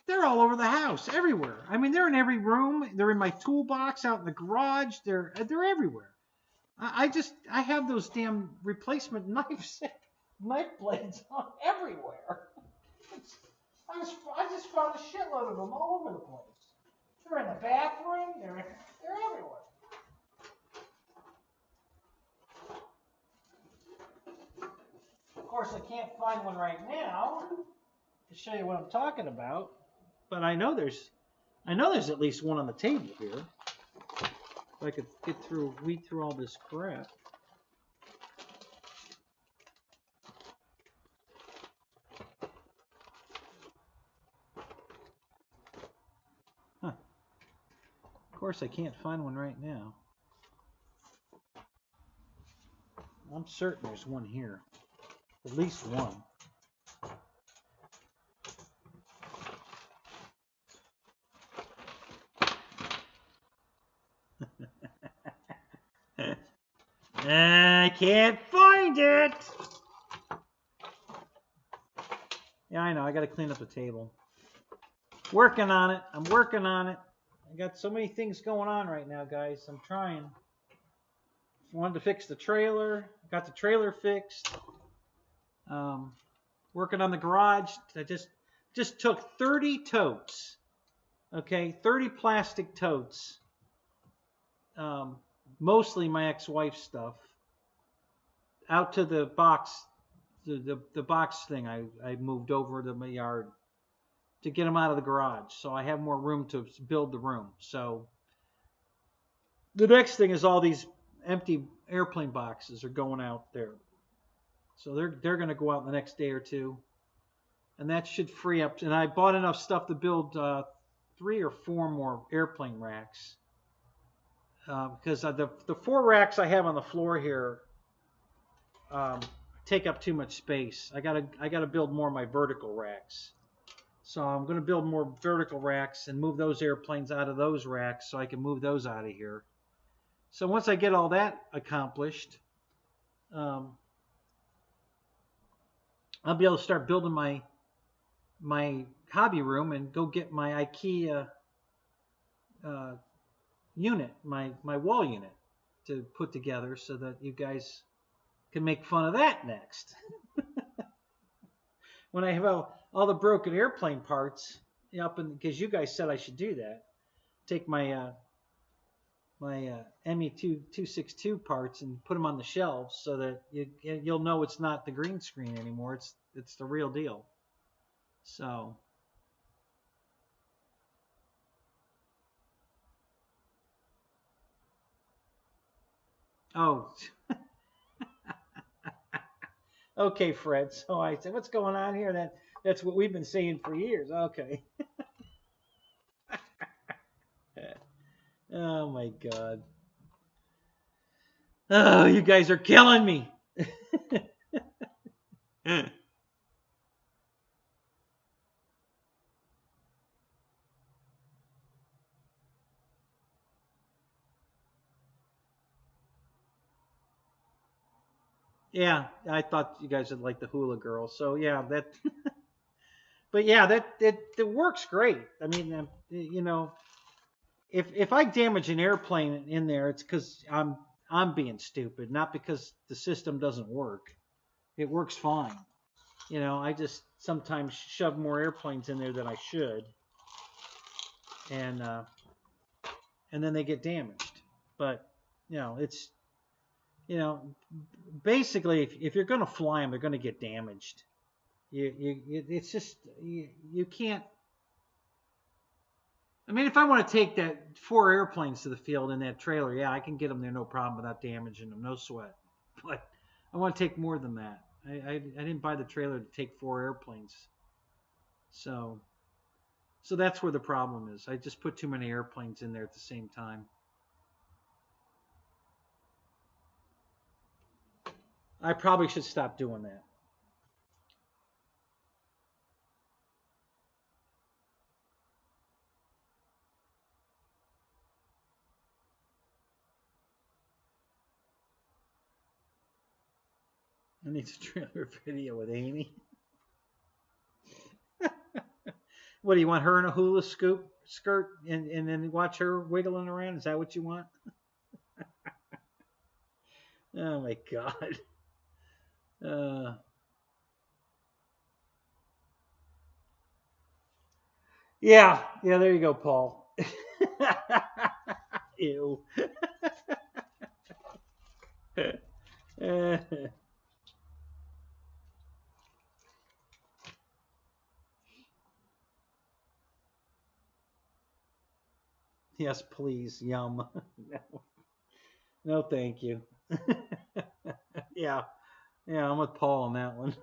Speaker 1: They're all over the house, everywhere. I mean, they're in every room. They're in my toolbox, out in the garage. They're everywhere. I have those damn replacement knife blades on everywhere. I just found a shitload of them all over the place. They're in the bathroom. They're everywhere. Of course, I can't find one right now to show you what I'm talking about, but I know there's at least one on the table here. If I could weed through all this crap. Huh. Of course, I can't find one right now. I'm certain there's one here. At least one. I can't find it. Yeah, I know. I got to clean up the table. Working on it. I'm working on it. I got so many things going on right now, guys. I'm trying. Wanted to fix the trailer. Got the trailer fixed. Working on the garage. I just took 30 totes. Okay, 30 plastic totes. Mostly my ex-wife's stuff. Out to the box, the box thing I moved over to my yard to get them out of the garage. So I have more room to build the room. So the next thing is all these empty airplane boxes are going out there. So they're going to go out in the next day or two. And that should free up. And I bought enough stuff to build 3 or 4 more airplane racks. Because the 4 racks I have on the floor here take up too much space. I gotta build more of my vertical racks. So I'm going to build more vertical racks and move those airplanes out of those racks so I can move those out of here. So once I get all that accomplished, I'll be able to start building my hobby room and go get my IKEA unit, my wall unit to put together so that you guys can make fun of that next. When I have all the broken airplane parts up, because you guys said I should do that, take my ME262 parts and put them on the shelves so that you'll know it's not the green screen anymore. It's the real deal. So. Oh. Okay, Fred. So I said, what's going on here? That's what we've been saying for years. Okay. Oh my God. Oh, you guys are killing me. Yeah, I thought you guys would like the hula girl. So yeah, but yeah, it works great. I mean, you know, if I damage an airplane in there, it's because I'm being stupid, not because the system doesn't work. It works fine. You know, I just sometimes shove more airplanes in there than I should, and then they get damaged. But you know, it's basically if you're going to fly them, they're going to get damaged. It's just you can't. I mean, if I want to take that 4 airplanes to the field in that trailer, yeah, I can get them there no problem without damaging them, no sweat. But I want to take more than that. I didn't buy the trailer to take 4 airplanes. So that's where the problem is. I just put too many airplanes in there at the same time. I probably should stop doing that. I need a trailer video with Amy. What do you want, her in a hula skirt and then watch her wiggling around? Is that what you want? Oh my God. Yeah, there you go, Paul. Ew. Yes, please. Yum. No, thank you. Yeah, I'm with Paul on that one.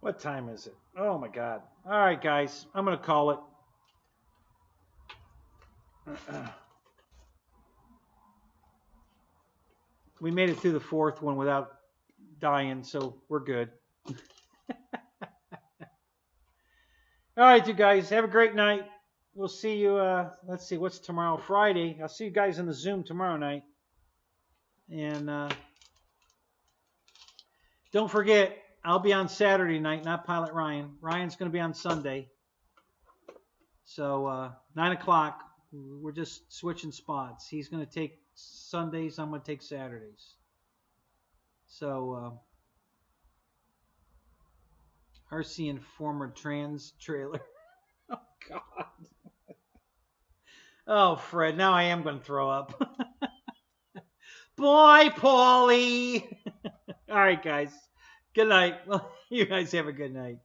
Speaker 1: What time is it? Oh my God. All right, guys. I'm going to call it. We made it through the fourth one without dying, so we're good. All right, you guys. Have a great night. We'll see you. Let's see. What's tomorrow? Friday. I'll see you guys in the Zoom tomorrow night. And don't forget, I'll be on Saturday night, not Pilot Ryan. Ryan's going to be on Sunday. So 9 o'clock. We're just switching spots. He's going to take Sundays. I'm going to take Saturdays. So RC Informer Trans Trailer. Oh, God. Oh, Fred. Now I am going to throw up. Boy, Paulie. All right, guys. Good night. Well, you guys have a good night.